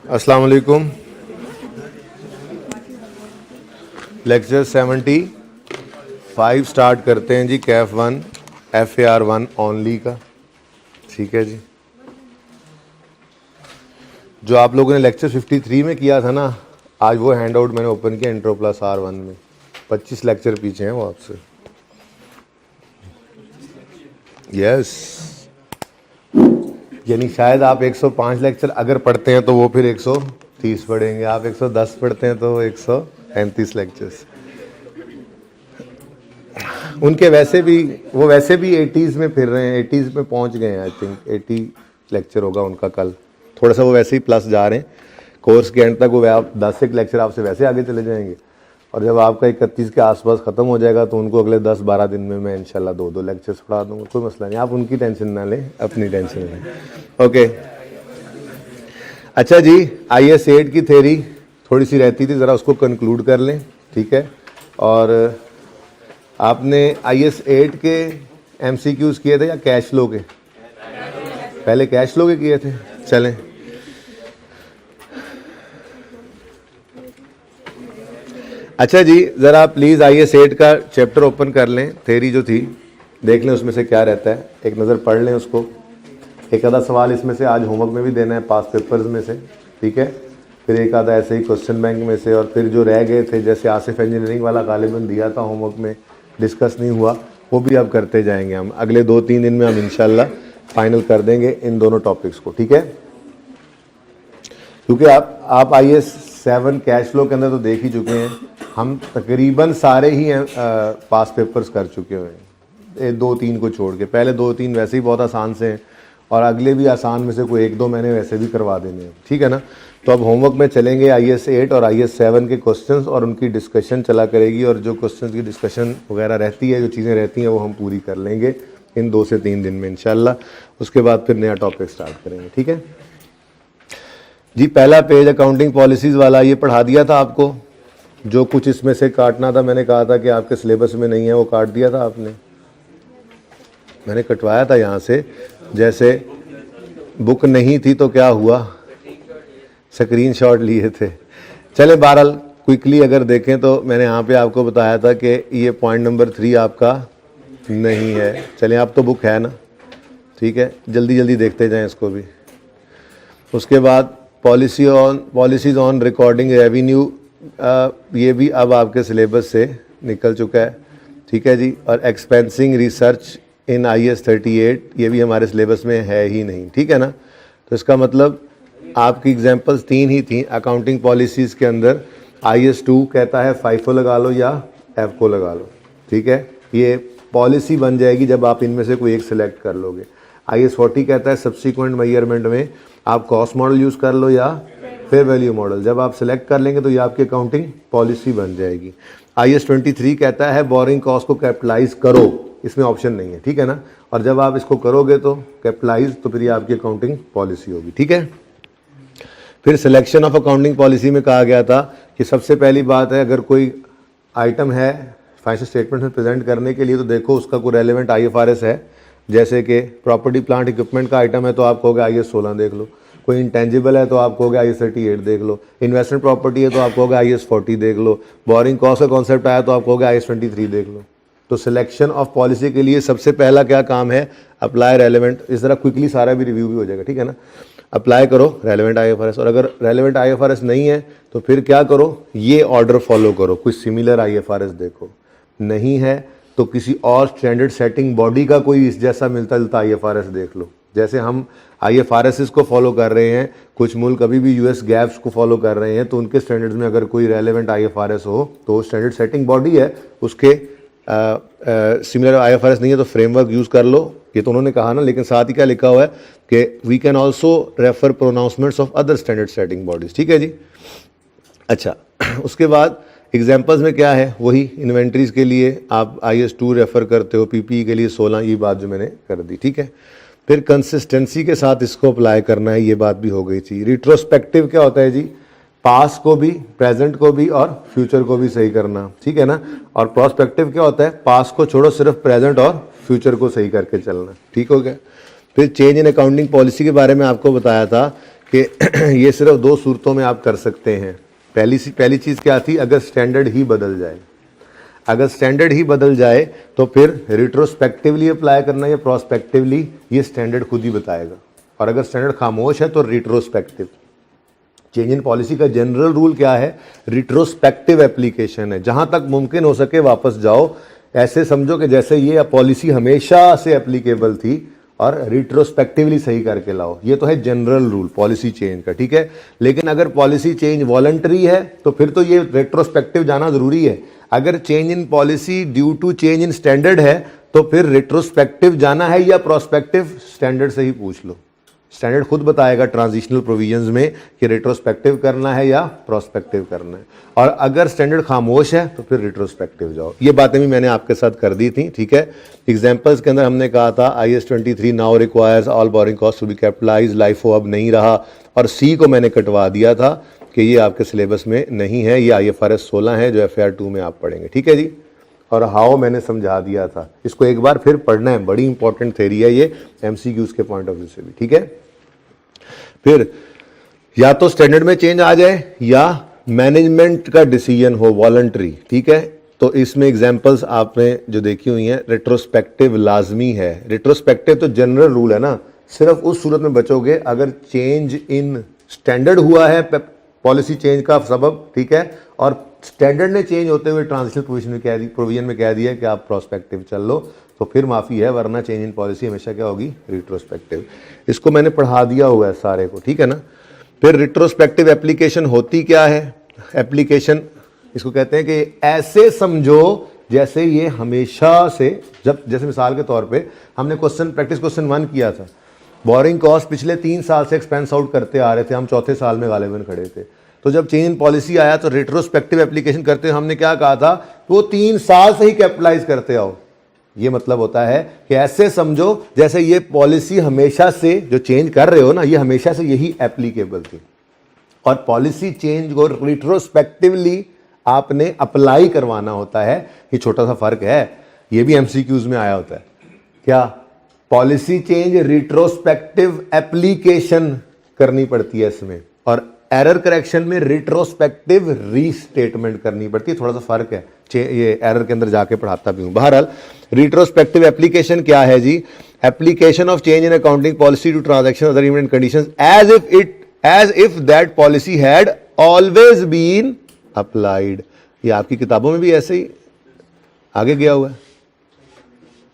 अस्सलाम वालेकुम। Lecture 75 start करते हैं जी। कैफ 1 FAR 1 ओनली का, ठीक है जी। जो आप लोगों ने लेक्चर 53 में किया था ना, आज वो हैंड आउट मैंने ओपन किया इंट्रो प्लस R1 में। 25 लेक्चर पीछे हैं वो आपसे। यस, यानी शायद आप 105 लेक्चर अगर पढ़ते हैं तो वो फिर 130 पढ़ेंगे, आप 110 पढ़ते हैं तो 135 लेक्चर्स। उनके वैसे भी वो वैसे भी 80s में फिर रहे हैं, 80s में पहुंच गए हैं। आई थिंक 80 लेक्चर होगा उनका कल। थोड़ा सा वो वैसे ही प्लस जा रहे हैं। कोर्स के एंड तक वो आप 10 एक लेक्चर आपसे वैसे आगे चले जाएंगे, और जब आपका 31 के आसपास ख़त्म हो जाएगा तो उनको अगले 10-12 दिन में मैं इंशाल्लाह 2-2 लेक्चर्स पढ़ा दूंगा। कोई मसला नहीं, आप उनकी टेंशन ना लें, अपनी टेंशन लें। ओके, अच्छा जी। IS 8 की थ्योरी थोड़ी सी रहती थी, ज़रा उसको कंक्लूड कर लें, ठीक है। और आपने IS 8 के MCQs किए थे या कैश लो के? पहले कैश लो के किए थे। चलें, अच्छा जी, ज़रा प्लीज़ IS 8 का चैप्टर ओपन कर लें। थ्योरी जो थी देख लें उसमें से क्या रहता है, एक नज़र पढ़ लें उसको। एक आधा सवाल इसमें से आज होमवर्क में भी देना है, पास पेपर्स में से, ठीक है। फिर एक आधा ऐसे ही क्वेश्चन बैंक में से, और फिर जो रह गए थे जैसे आसिफ इंजीनियरिंग वाला गालिबन दिया था होमवर्क में, डिस्कस नहीं हुआ, वो भी अब करते जाएंगे हम। अगले 2-3 दिन में हम इंशाल्लाह फाइनल कर देंगे इन दोनों टॉपिक्स को, ठीक है। क्योंकि आप IS 7 कैश फ्लो के अंदर तो देख ही चुके हैं, हम तकरीबन सारे ही पास पेपर्स कर चुके हुए हैं, 2-3 को छोड़ के। पहले 2-3 वैसे ही बहुत आसान से हैं, और अगले भी आसान में से कोई 1-2 मैंने वैसे भी करवा देने हैं, ठीक है ना। तो अब होमवर्क में चलेंगे IS 8 और IS 7 के क्वेश्चंस, और उनकी डिस्कशन चला करेगी, और जो क्वेश्चंस की डिस्कशन वगैरह रहती है, जो चीज़ें रहती हैं, वो हम पूरी कर लेंगे इन 2 से 3 दिन में इंशाल्लाह। उसके बाद फिर नया टॉपिक स्टार्ट करेंगे, ठीक है जी। पहला पेज अकाउंटिंग पॉलिसीज़ वाला ये पढ़ा दिया था आपको। जो कुछ इसमें से काटना था, मैंने कहा था कि आपके सिलेबस में नहीं है, वो काट दिया था आपने। मैंने कटवाया था यहाँ से, जैसे बुक नहीं थी तो क्या हुआ, स्क्रीनशॉट लिए थे। चले बहरहाल क्विकली अगर देखें तो मैंने यहाँ पे आपको बताया था कि ये पॉइंट नंबर 3 आपका नहीं है। चलें, आप तो बुक है ना, ठीक है, जल्दी जल्दी देखते जाएं इसको भी। उसके बाद पॉलिसीज़ ऑन रिकॉर्डिंग रेवेन्यू, ये भी अब आपके सिलेबस से निकल चुका है, ठीक है जी। और एक्सपेंसिंग रिसर्च इन IS 38, ये भी हमारे सिलेबस में है ही नहीं, ठीक है ना। तो इसका मतलब आपकी एग्जांपल्स 3 ही थी अकाउंटिंग पॉलिसीज़ के अंदर। IS 2 कहता है FIFO लगा लो या FCO लगा लो, ठीक है। ये पॉलिसी बन जाएगी जब आप इनमें से कोई एक सिलेक्ट कर लोगे। IS 40 कहता है सब्सिक्वेंट मेजरमेंट में आप कॉस्ट मॉडल यूज़ कर लो या फेयर वैल्यू मॉडल। जब आप सिलेक्ट कर लेंगे तो ये आपकी अकाउंटिंग पॉलिसी बन जाएगी। IS 23 कहता है बोरिंग कॉस्ट को कैपिटलाइज करो, इसमें ऑप्शन नहीं है, ठीक है ना। और जब आप इसको करोगे तो कैपिटलाइज, तो फिर ये आपकी अकाउंटिंग पॉलिसी होगी, ठीक है। फिर सिलेक्शन ऑफ अकाउंटिंग पॉलिसी में कहा गया था कि सबसे पहली बात है, अगर कोई आइटम है फाइनेंशियल स्टेटमेंट में प्रेजेंट करने के लिए, तो देखो उसका कोई रेलिवेंट IFRS है। जैसे कि प्रॉपर्टी प्लांट इक्विपमेंट का आइटम है तो आप कहोगे IS 16 देख लो। कोई इंटेंजिबल है तो आप कहोगे IS 38 देख लो। इन्वेस्टमेंट प्रॉपर्टी है तो आप कहोगे IS 40 देख लो। बोरिंग कॉस्ट का कॉन्सेप्ट आया तो आप कहोगे IS 23 देख लो। तो सिलेक्शन ऑफ पॉलिसी के लिए सबसे पहला क्या काम है, अप्लाई रेलेवेंट। इस तरह क्विकली सारा भी रिव्यू भी हो जाएगा, ठीक है ना। अप्लाई करो रेलेवेंट IFRS, और अगर रेलेवेंट IFRS नहीं है तो फिर क्या करो, ये ऑर्डर फॉलो करो, कोई सिमिलर IFRS देखो। नहीं है तो किसी और स्टैंडर्ड सेटिंग बॉडी का कोई इस जैसा मिलता जुलता IFRS देख लो। जैसे हम IFRS को फॉलो कर रहे हैं, कुछ मुल्क अभी भी US गैप्स को फॉलो कर रहे हैं, तो उनके स्टैंडर्ड्स में अगर कोई रेलेवेंट IFRS हो तो स्टैंडर्ड सेटिंग बॉडी है, उसके सिमिलर IFRS नहीं है तो फ्रेमवर्क यूज़ कर लो। ये तो उन्होंने कहा ना, लेकिन साथ ही क्या लिखा हुआ है कि we can also refer pronouncements of other standard setting bodies, ठीक है जी। अच्छा, उसके बाद एग्जाम्पल्स में क्या है, वही इन्वेंट्रीज के लिए आप IS 2 रेफर करते हो, PPE के लिए 16, ये बात जो मैंने कर दी, ठीक है। फिर कंसिस्टेंसी के साथ इसको अप्लाई करना है, ये बात भी हो गई थी। रिट्रोस्पेक्टिव क्या होता है जी, पास्ट को भी, प्रेजेंट को भी और फ्यूचर को भी सही करना, ठीक है ना। और प्रोस्पेक्टिव क्या होता है, पास्ट को छोड़ो, सिर्फ प्रेजेंट और फ्यूचर को सही करके चलना, ठीक हो गया। फिर चेंज इन अकाउंटिंग पॉलिसी के बारे में आपको बताया था कि ये सिर्फ दो सूरतों में आप कर सकते हैं। पहली चीज़ क्या थी, अगर स्टैंडर्ड ही बदल जाए। अगर स्टैंडर्ड ही बदल जाए तो फिर रिट्रोस्पेक्टिवली अप्लाई करना या प्रोस्पेक्टिवली, ये स्टैंडर्ड खुद ही बताएगा। और अगर स्टैंडर्ड खामोश है तो रिट्रोस्पेक्टिव। चेंज इन पॉलिसी का जनरल रूल क्या है, रिट्रोस्पेक्टिव एप्लीकेशन है। जहां तक मुमकिन हो सके वापस जाओ, ऐसे समझो कि जैसे ये पॉलिसी हमेशा से एप्लीकेबल थी, और रिट्रोस्पेक्टिवली सही करके लाओ। ये तो है जनरल रूल पॉलिसी चेंज का, ठीक है। लेकिन अगर पॉलिसी चेंज वॉलंटरी है तो फिर तो ये रेट्रोस्पेक्टिव जाना जरूरी है। अगर change in policy due to change in standard है तो फिर रिट्रोस्पेक्टिव जाना है या प्रोस्पेक्टिव, स्टैंडर्ड से ही पूछ लो। स्टैंडर्ड खुद बताएगा ट्रांजिशनल प्रोविजंस में कि रिट्रोस्पेक्टिव करना है या प्रोस्पेक्टिव करना है। और अगर स्टैंडर्ड खामोश है तो फिर रिट्रोस्पेक्टिव जाओ। ये बातें भी मैंने आपके साथ कर दी थी, ठीक है। एग्जांपल्स के अंदर हमने कहा था IAS 23 now requires all borrowing cost to be capitalise, LIFO अब नहीं रहा, और सी को मैंने कटवा दिया था कि ये आपके सिलेबस में नहीं है, ये IFRS 16 है जो FAR 2 में आप पढ़ेंगे, ठीक है जी। और हाउ मैंने समझा दिया था, इसको एक बार फिर पढ़ना है, बड़ी इंपॉर्टेंट थ्योरी है ये MCQs के पॉइंट ऑफ व्यू से भी, ठीक है। फिर या तो स्टैंडर्ड में चेंज आ जाए या मैनेजमेंट का डिसीजन हो वॉलंटरी, ठीक है। तो इसमें एग्जांपल्स आपने जो देखी हुई हैं, रेट्रोस्पेक्टिव लाजमी है। रेट्रोस्पेक्टिव तो जनरल रूल है ना, सिर्फ उस सूरत में बचोगे अगर चेंज इन स्टैंडर्ड हुआ है पॉलिसी चेंज का सबब, ठीक है, और स्टैंडर्ड ने चेंज होते हुए ट्रांजिशनल प्रोविजन में कह दिया कि आप प्रोस्पेक्टिव चल लो, तो फिर माफ़ी है, वरना चेंज इन पॉलिसी हमेशा क्या होगी, रिट्रोस्पेक्टिव। इसको मैंने पढ़ा दिया हुआ है सारे को, ठीक है ना। फिर रिट्रोस्पेक्टिव एप्लीकेशन होती क्या है, एप्लीकेशन इसको कहते हैं कि ऐसे समझो जैसे ये हमेशा से, जब जैसे मिसाल के तौर पे हमने प्रैक्टिस क्वेश्चन 1 किया था, बोरिंग कॉस्ट पिछले 3 साल से एक्सपेंस आउट करते आ रहे थे, हम चौथे साल में गालिबन खड़े थे। तो जब चेंज इन पॉलिसी आया तो रिट्रोस्पेक्टिव एप्लीकेशन करते हमने क्या कहा था, वो 3 साल से ही कैपिटलाइज करते आओ। ये मतलब होता है कि ऐसे समझो जैसे ये पॉलिसी हमेशा से जो चेंज कर रहे हो ना, ये हमेशा से यही एप्लीकेबल थी, और पॉलिसी चेंज को रिट्रोस्पेक्टिवली आपने अप्लाई करवाना होता है। ये छोटा सा फर्क है, ये भी MCQs में आया होता है। क्या पॉलिसी चेंज रिट्रोस्पेक्टिव एप्लीकेशन करनी पड़ती है इसमें, और एरर करेक्शन में रिट्रोस्पेक्टिव रीस्टेटमेंट करनी पड़ती है। थोड़ा सा फर्क है, ये एरर के अंदर जाके पढ़ाता भी हूं। बहरहाल रिट्रोस्पेक्टिव एप्लीकेशन क्या है जी, application of change in accounting policy to transaction other event conditions as if that policy had always been applied. ये आपकी किताबों में भी ऐसे ही आगे गया हुआ है।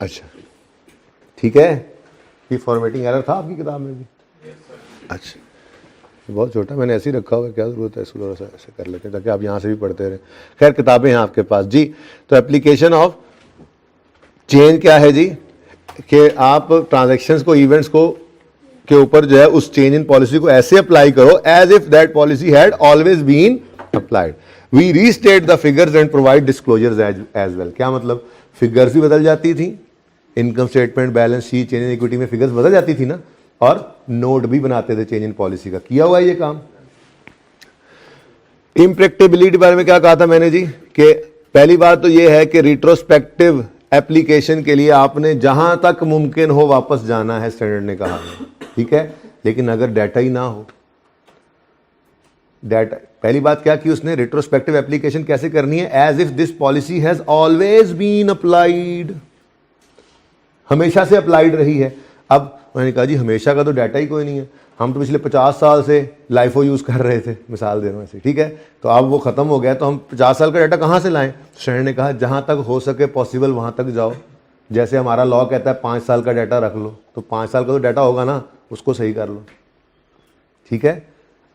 अच्छा ठीक है, ये फॉर्मेटिंग एरर था आपकी किताब में भी। अच्छा बहुत छोटा, मैंने ऐसे ही रखा हुआ है, क्या जरूरत है, इसको थोड़ा सा ऐसे कर लेते हैं ताकि आप यहाँ से भी पढ़ते रहें। खैर किताबें हैं आपके पास जी। तो एप्लीकेशन ऑफ चेंज क्या है जी, कि आप ट्रांजैक्शंस को, इवेंट्स को के ऊपर जो है उस चेंज इन पॉलिसी को ऐसे अप्लाई करो as if that policy had always been applied. We restate the figures and provide disclosures as well. क्या मतलब, फिगर्स भी बदल जाती थी, income statement, balance sheet, change in equity में फिगर्स बदल जाती थी ना, और नोट भी बनाते थे चेंज इन पॉलिसी का। किया हुआ है ये काम। इम्प्रैक्टिबिलिटी बारे में क्या कहा था मैंने जी, कि पहली बात तो ये है कि रिट्रोस्पेक्टिव एप्लीकेशन के लिए आपने जहां तक मुमकिन हो वापस जाना है, स्टैंडर्ड ने कहा है, ठीक है। लेकिन अगर डाटा ही ना हो, डाटा, पहली बात क्या की उसने, रिट्रोस्पेक्टिव एप्लीकेशन कैसे करनी है, as if this policy has always been applied, हमेशा से अप्लाइड रही है। अब मैंने कहा जी हमेशा का तो डाटा ही कोई नहीं है, हम तो पिछले 50 साल से लाइफो यूज कर रहे थे, मिसाल दे रहा हूं ऐसे, ठीक है। तो अब वो खत्म हो गया, तो हम 50 साल का डाटा कहां से लाएं। स्टैंडर्ड ने कहा जहां तक हो सके पॉसिबल वहां तक जाओ। जैसे हमारा लॉ कहता है 5 साल का डाटा रख लो, तो 5 साल का तो डाटा होगा ना, उसको सही कर लो, ठीक है।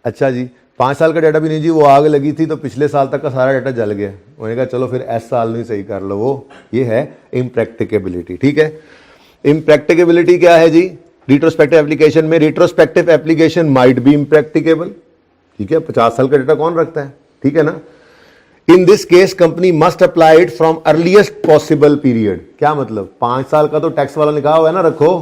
अच्छा जी 5 साल का डाटा भी नहीं जी, वो आग लगी थी तो पिछले साल तक का सारा डाटा जल गया, उन्होंने कहा चलो फिर इस साल नहीं सही कर लो, वो ये है इम्प्रैक्टिकेबिलिटी, ठीक है। इम्प्रैक्टिकेबिलिटी क्या है जी, रिट्रोस्पेक्टिव एप्लीकेशन में, retrospective application might be impracticable, ठीक है। 50 साल का डाटा कौन रखता है, ठीक है ना। इन this case company must apply it from earliest possible period. क्या मतलब, 5 साल का तो टैक्स वाला ने कहा हुआ है ना रखो,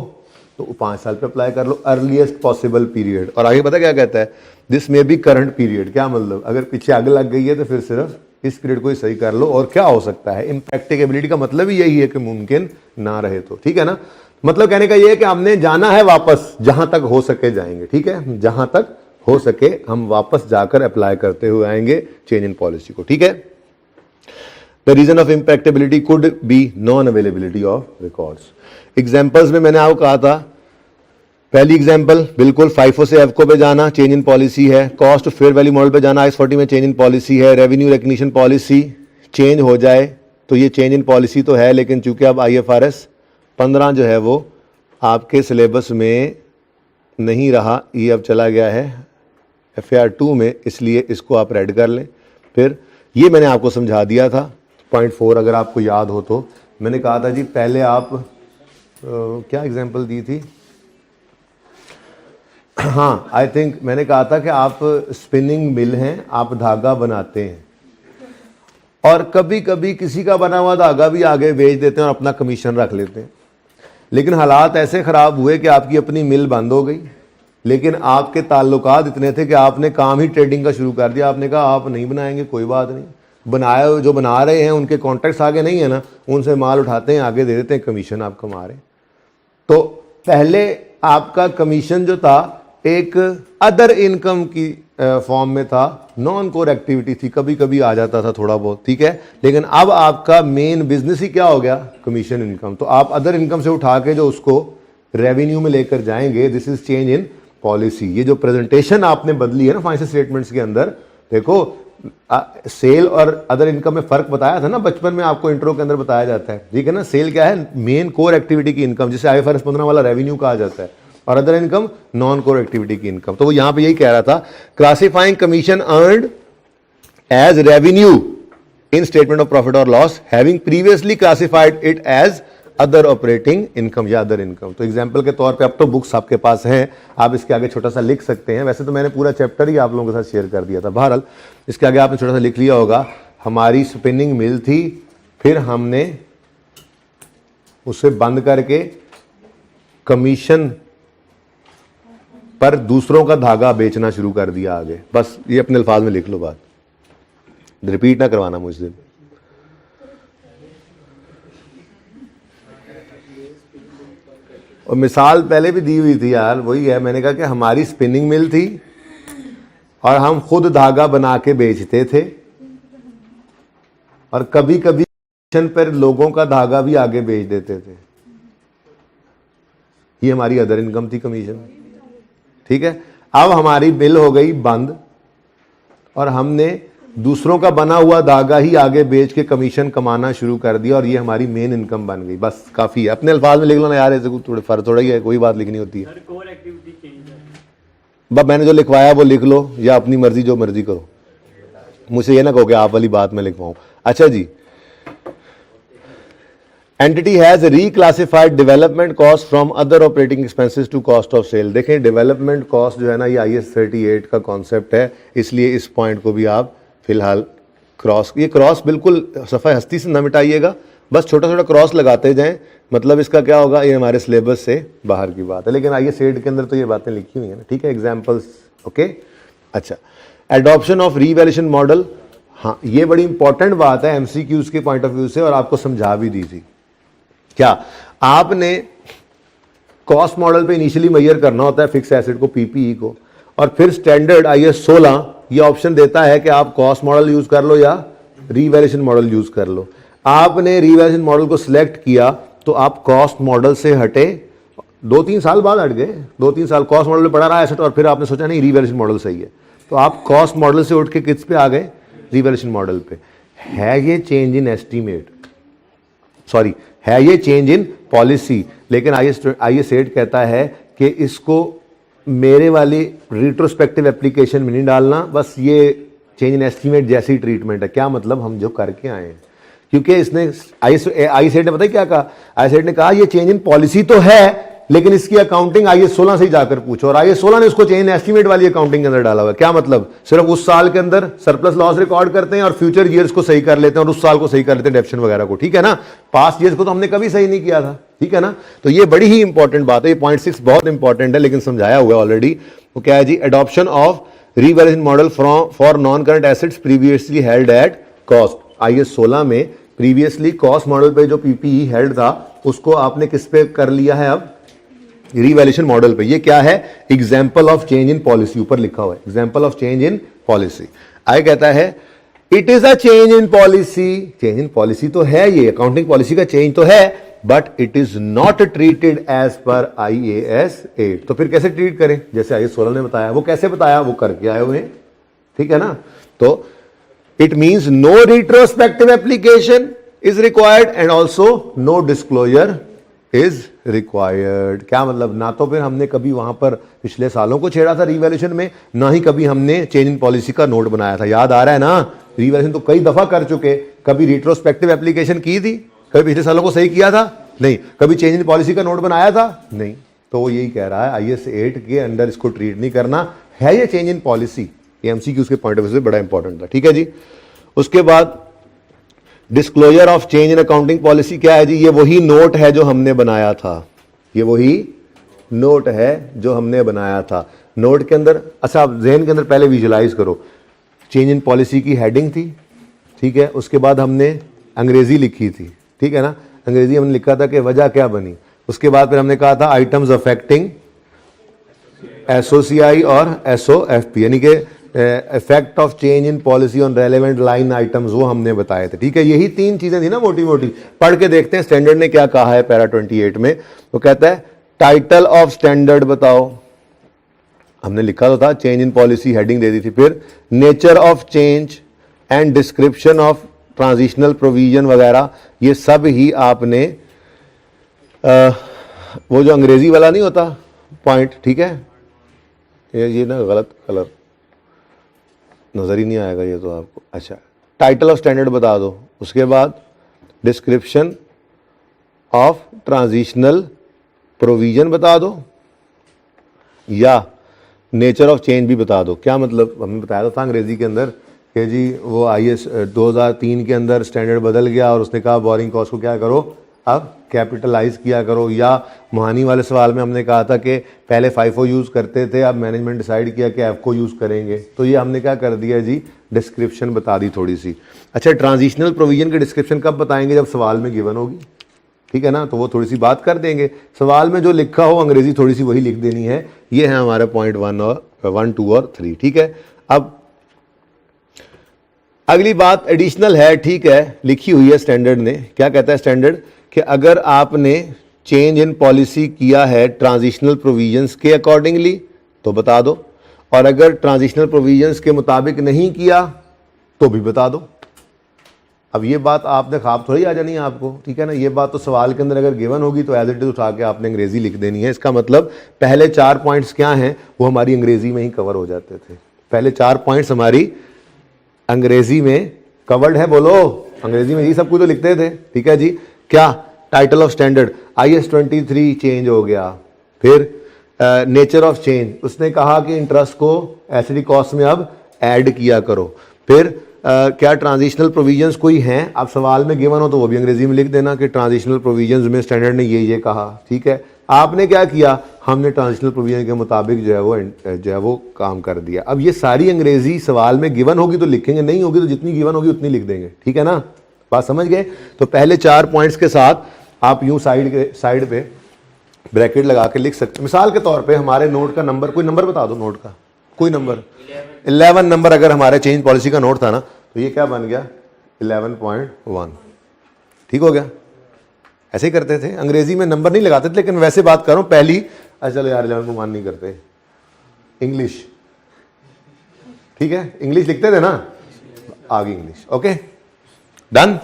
तो 5 साल पे अप्लाई कर लो, अर्लीस्ट पॉसिबल पीरियड। और आगे पता क्या कहता है, this may be current period. क्या मतलब, अगर पीछे आग लग गई है तो फिर सिर्फ इस पीरियड को ही सही कर लो, और क्या हो सकता है। इम्प्रैक्टिकेबिलिटी का मतलब ही यही है कि मुमकिन ना रहे तो, ठीक है ना। मतलब कहने का ये है कि हमने जाना है वापस, जहां तक हो सके जाएंगे, ठीक है, जहां तक हो सके हम वापस जाकर अप्लाई करते हुए आएंगे चेंज इन पॉलिसी को, ठीक है। The reason of impracticability could be non availability of records. Examples में मैंने आपको कहा था, पहली एग्जाम्पल बिल्कुल FIFO से एफको पे जाना चेंज इन पॉलिसी है, कॉस्ट फेयर वैल्यू मॉडल पे जाना IS40 में चेंज इन पॉलिसी है, रेवेन्यू रिकग्निशन पॉलिसी चेंज हो जाए तो ये चेंज इन पॉलिसी तो है, लेकिन चूंकि अब IFRS 15 जो है वो आपके सिलेबस में नहीं रहा, ये अब चला गया है FAR 2 में, इसलिए इसको आप रेड कर लें। फिर ये मैंने आपको समझा दिया था पॉइंट 4, अगर आपको याद हो तो मैंने कहा था जी पहले आप क्या एग्जांपल दी थी, हाँ आई थिंक मैंने कहा था कि आप स्पिनिंग मिल हैं, आप धागा बनाते हैं और कभी कभी किसी का बना हुआ धागा भी आगे बेच देते हैं और अपना कमीशन रख लेते हैं। लेकिन हालात ऐसे ख़राब हुए कि आपकी अपनी मिल बंद हो गई, लेकिन आपके ताल्लुकात इतने थे कि आपने काम ही ट्रेडिंग का शुरू कर दिया। आपने कहा आप नहीं बनाएंगे, कोई बात नहीं, बनाया जो बना रहे हैं उनके कॉन्ट्रैक्ट्स आगे नहीं है ना, उनसे माल उठाते हैं, आगे दे देते हैं, कमीशन आप कमा रहे हैं। तो पहले आपका कमीशन जो था एक अदर इनकम की फॉर्म में था, नॉन कोर एक्टिविटी थी, कभी कभी आ जाता था थोड़ा बहुत, ठीक है। लेकिन अब आपका मेन बिजनेस ही क्या हो गया, कमीशन इनकम। तो आप अदर इनकम से उठा के जो उसको रेवेन्यू में लेकर जाएंगे, this is change in policy. ये जो प्रेजेंटेशन आपने बदली है ना फाइनेंशियल स्टेटमेंट्स के अंदर, देखो सेल और अदर इनकम में फर्क बताया था ना बचपन में, आपको इंट्रो के अंदर बताया जाता है, ठीक है ना। सेल क्या है, मेन कोर एक्टिविटी की इनकम, जिसे IFRS 15 वाला रेवेन्यू कहा जाता है, और other income non core activity की इनकम। तो वो यहां पे यही कह रहा था, classifying commission earned as revenue in statement of profit और loss having previously classified it as other operating income या अदर इनकम। तो एग्जांपल के तौर पे अब तो बुक्स आपके पास हैं, आप इसके आगे छोटा सा लिख सकते हैं। वैसे तो मैंने पूरा चैप्टर ही आप लोगों के साथ शेयर कर दिया था, बहरहाल इसके आगे आपने छोटा सा लिख लिया होगा, हमारी स्पिनिंग मिल थी, फिर हमने उसे बंद करके कमीशन पर दूसरों का धागा बेचना शुरू कर दिया आगे। बस ये अपने अल्फाज में लिख लो, बात रिपीट ना करवाना मुझसे। और मिसाल पहले भी दी हुई थी यार, वही है, मैंने कहा कि हमारी स्पिनिंग मिल थी और हम खुद धागा बना के बेचते थे, और कभी कभी कमीशन पर लोगों का धागा भी आगे बेच देते थे। ये हमारी अदर इनकम थी, कमीशन, ठीक है। अब हमारी बिल हो गई बंद और हमने दूसरों का बना हुआ धागा ही आगे बेच के कमीशन कमाना शुरू कर दिया, और ये हमारी मेन इनकम बन गई। बस काफी है, अपने अल्फाज में लिख लो ना यार, ऐसे थोड़े फर्क थोड़ा ही है, कोई बात लिखनी होती है। बस मैंने जो लिखवाया वो लिख लो, या अपनी मर्जी जो मर्जी करो, मुझे ये ना कहो कि आप वाली बात मैं लिखवाऊं। अच्छा जी, entity has reclassified development cost from other operating expenses to cost of sale. देखें डेवलपमेंट कॉस्ट जो है ना, ये IS 38 का कॉन्सेप्ट है, इसलिए इस पॉइंट को भी आप फिलहाल ये क्रॉस बिल्कुल सफ़ाई हस्ती से न मिटाइएगा, बस छोटा छोटा क्रॉस लगाते जाएं। मतलब इसका क्या होगा, ये हमारे सिलेबस से बाहर की बात है, लेकिन IS 8 के अंदर तो ये बातें लिखी हुई हैं ना, ठीक है, एग्जाम्पल्स, ओके। अच्छा, एडॉप्शन ऑफ रीवैल्यूएशन मॉडल, हाँ ये बड़ी इंपॉर्टेंट बात है MCQs के पॉइंट ऑफ व्यू से, और आपको समझा भी दी थी। क्या आपने कॉस्ट मॉडल पे इनिशियली मेजर करना होता है फिक्स एसेट को, PPE को, और फिर स्टैंडर्ड IS 16 ये ऑप्शन देता है कि आप कॉस्ट मॉडल यूज कर लो या रीवैल्यूएशन मॉडल यूज कर लो। आपने रीवैल्यूएशन मॉडल को सिलेक्ट किया तो आप कॉस्ट मॉडल से हटे, 2-3 साल बाद हट गए, 2-3 साल कॉस्ट मॉडल में पड़ा रहा एसेट, और फिर आपने सोचा नहीं रीवैल्यूएशन मॉडल सही है, तो आप कॉस्ट मॉडल से उठ के किस पे आ गए, रीवैल्यूएशन मॉडल पे। है ये चेंज इन एस्टीमेट, सॉरी है ये चेंज इन पॉलिसी, लेकिन IS 8 कहता है कि इसको मेरे वाली रिट्रोस्पेक्टिव एप्लीकेशन में नहीं डालना, बस ये चेंज इन एस्टीमेट जैसी ट्रीटमेंट है। क्या मतलब, हम जो करके आए हैं, क्योंकि इसने IS 8 ने पता है क्या कहा, IS 8 ने कहा ये चेंज इन पॉलिसी तो है, लेकिन इसकी अकाउंटिंग IS 16 से ही जाकर पूछो, और IS 16 ने उसको चेंज इन एस्टीमेट वाली अकाउंटिंग के अंदर डाला हुआ है। क्या मतलब, सिर्फ उस साल के अंदर सरप्लस लॉस रिकॉर्ड करते हैं और फ्यूचर ईयर्स को सही कर लेते हैं, और उस साल को सही कर लेते हैं, डेप्शन वगैरह को, ठीक है ना। पास्ट ईयर्स को तो हमने कभी सही नहीं किया था, ठीक है ना। तो ये बड़ी ही इंपॉर्टेंट बात है, ये पॉइंट 6 बहुत इंपॉर्टेंट है, लेकिन समझाया हुआ है ऑलरेडी। वो क्या है जी, adoption of revaluation model for non current assets previously held at cost. IS 16 में प्रीवियसली कॉस्ट मॉडल पे जो PPE हेल्ड था, उसको आपने किस पे कर लिया है, अब रीवैल्यूएशन मॉडल पे। ये क्या है? Example of change in policy, ऊपर लिखा हुआ है example of change in policy. आगे कहता है it is a change in policy, change in policy तो है, ये अकाउंटिंग पॉलिसी का चेंज तो है, but it is not treated as per IAS 8। तो फिर कैसे ट्रीट करें? जैसे IAS 16 ने बताया, वो कैसे बताया, वो करके आए हुए हैं, ठीक है ना। तो it means no retrospective application is required and also no disclosure is required. क्या मतलब? ना तो फिर हमने कभी वहां पर पिछले सालों को छेड़ा था रिवैल्यूएशन में, ना ही कभी हमने चेंज इन पॉलिसी का नोट बनाया था। याद आ रहा है ना? रिवैल्यूएशन तो कई दफा कर चुके, कभी रिट्रोस्पेक्टिव एप्लीकेशन की थी, कभी पिछले सालों को सही किया था नहीं, कभी चेंज इन पॉलिसी का नोट बनाया था नहीं। तो वो यही कह रहा है IAS 8 के अंदर इसको ट्रीट नहीं करना है, ये चेंज इन पॉलिसी। MCQ उसके पॉइंट ऑफ व्यू से बड़ा इंपॉर्टेंट था, ठीक है जी। उसके बाद disclosure of change in accounting policy क्या है जी? ये वही नोट है जो हमने बनाया था, ये वही नोट है जो हमने बनाया था। नोट के अंदर, अच्छा आप ज़हन के अंदर पहले विजुलाइज करो, चेंज इन पॉलिसी की हेडिंग थी, ठीक है, उसके बाद हमने अंग्रेजी लिखी थी, ठीक है ना, अंग्रेजी हमने लिखा था कि वजह क्या बनी, उसके बाद फिर हमने कहा था आइटम्स अफेक्टिंग SOCI और SOFP, यानी कि effect of change in policy on relevant line items, वो हमने बताए थे, ठीक है। यही 3 चीजें थी ना मोटी मोटी। पढ़ के देखते हैं स्टैंडर्ड ने क्या कहा है पैरा 28 में। तो कहता है टाइटल ऑफ स्टैंडर्ड बताओ, हमने लिखा तो था चेंज इन पॉलिसी, हेडिंग दे दी थी। फिर nature of change and description of transitional provision वगैरह, ये सब ही आपने वो जो अंग्रेजी वाला नहीं होता पॉइंट, ठीक है, ये ना गलत कलर नजर ही नहीं आएगा ये तो आपको। अच्छा, टाइटल ऑफ स्टैंडर्ड बता दो, उसके बाद डिस्क्रिप्शन ऑफ ट्रांजिशनल प्रोविजन बता दो, या नेचर ऑफ चेंज भी बता दो। क्या मतलब? हमने बताया था अंग्रेजी के अंदर कि जी वो IAS 2003 के अंदर स्टैंडर्ड बदल गया और उसने कहा बोरिंग कॉस्ट को क्या करो, अब कैपिटलाइज किया करो। या मुहानी वाले सवाल में हमने कहा था कि पहले FIFO यूज़ करते थे, अब मैनेजमेंट डिसाइड किया कि FCO यूज़ करेंगे, तो ये हमने क्या कर दिया जी, डिस्क्रिप्शन बता दी थोड़ी सी। अच्छा, ट्रांजिशनल प्रोविजन की डिस्क्रिप्शन कब बताएंगे? जब सवाल में गिवन होगी, ठीक है ना, तो वो थोड़ी सी बात कर देंगे। सवाल में जो लिखा हो अंग्रेजी थोड़ी सी वही लिख देनी है। ये है हमारा पॉइंट 1, 2 और 3, ठीक है। अब अगली बात एडिशनल है, ठीक है, लिखी हुई है स्टैंडर्ड ने। क्या कहता है स्टैंडर्ड कि अगर आपने चेंज इन पॉलिसी किया है ट्रांजिशनल प्रोविजंस के अकॉर्डिंगली तो बता दो, और अगर ट्रांजिशनल प्रोविजंस के मुताबिक नहीं किया तो भी बता दो। अब ये बात आपने ख्वाब थोड़ी आ जानी है आपको, ठीक है ना, ये बात तो सवाल के अंदर अगर गिवन होगी तो एज इट इज उठा के आपने अंग्रेजी लिख देनी है। इसका मतलब पहले 4 पॉइंट्स क्या हैं वो हमारी अंग्रेजी में ही कवर हो जाते थे। पहले 4 पॉइंट्स हमारी अंग्रेजी में कवर्ड है, बोलो, अंग्रेजी में ही सब कुछ तो लिखते थे, ठीक है जी। क्या? Title of standard IAS 23 change हो गया। फिर नेचर ऑफ चेंज, उसने कहा कि इंटरेस्ट को एसिडी कॉस्ट में अब ऐड किया करो। फिर क्या ट्रांजिशनल प्रोविजंस कोई हैं? आप सवाल में गिवन हो तो वो भी अंग्रेजी में लिख देना कि ट्रांजिशनल प्रोविजंस में स्टैंडर्ड ने ये कहा, ठीक है। आपने क्या किया? हमने ट्रांजिशनल प्रोविजन के मुताबिक जो है वो काम कर दिया। अब ये सारी अंग्रेजी सवाल में गिवन होगी तो लिखेंगे, नहीं होगी तो जितनी गिवन होगी उतनी लिख देंगे, ठीक है ना, बात समझ गए। तो पहले 4 पॉइंट्स के साथ आप यूं साइड पे ब्रैकेट लगा के लिख सकते। मिसाल के तौर पे हमारे नोट का नंबर, कोई नंबर बता दो, नोट का कोई नंबर, 11 नंबर अगर हमारे चेंज पॉलिसी का नोट था ना, तो ये क्या बन गया, 11.1, ठीक हो गया। ऐसे ही करते थे, अंग्रेजी में नंबर नहीं लगाते थे, लेकिन वैसे बात करूं पहली, चलो यार 11 को मान नहीं करते, इंग्लिश, ठीक है, इंग्लिश लिखते थे ना, आ गई इंग्लिश, ओके डन।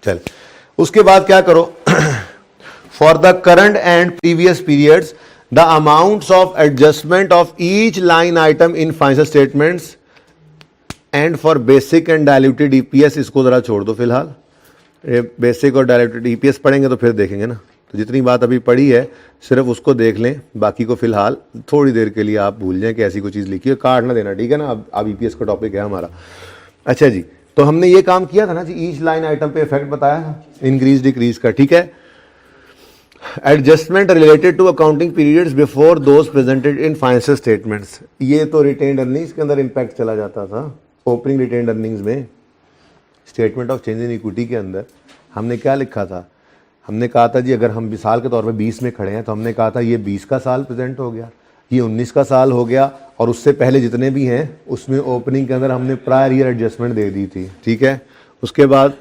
चल उसके बाद क्या करो, for the current and previous periods the amounts of adjustment of each line item in financial statements and for basic and diluted EPS, इसको जरा छोड़ दो फिलहाल, बेसिक और डायल्यूटेड EPS पढ़ेंगे तो फिर देखेंगे ना, तो जितनी बात अभी पढ़ी है सिर्फ उसको देख लें, बाकी को फिलहाल थोड़ी देर के लिए आप भूल जाएं कि ऐसी कोई चीज़ लिखी है, काट ना देना, ठीक है ना। अब EPS का टॉपिक है हमारा। अच्छा जी, तो हमने ये काम किया था ना जी, ईच लाइन आइटम पे इफेक्ट बताया था इंक्रीज डिक्रीज का, ठीक है। Adjustment related to accounting periods before those presented in financial statements, ये तो रिटेन्ड अर्निंग्स के अंदर इम्पैक्ट चला जाता था। ओपनिंग रिटेन्ड अर्निंग्स में statement of change in equity के अंदर हमने क्या लिखा था हमने कहा था जी अगर हम मिसाल के तौर पे 20 में खड़े हैं तो हमने कहा था ये 20 का साल प्रेजेंट हो गया, ये 19 का साल हो गया, और उससे पहले जितने भी हैं उसमें ओपनिंग के अंदर हमने प्रायर ईयर एडजस्टमेंट दे दी थी, ठीक है। उसके बाद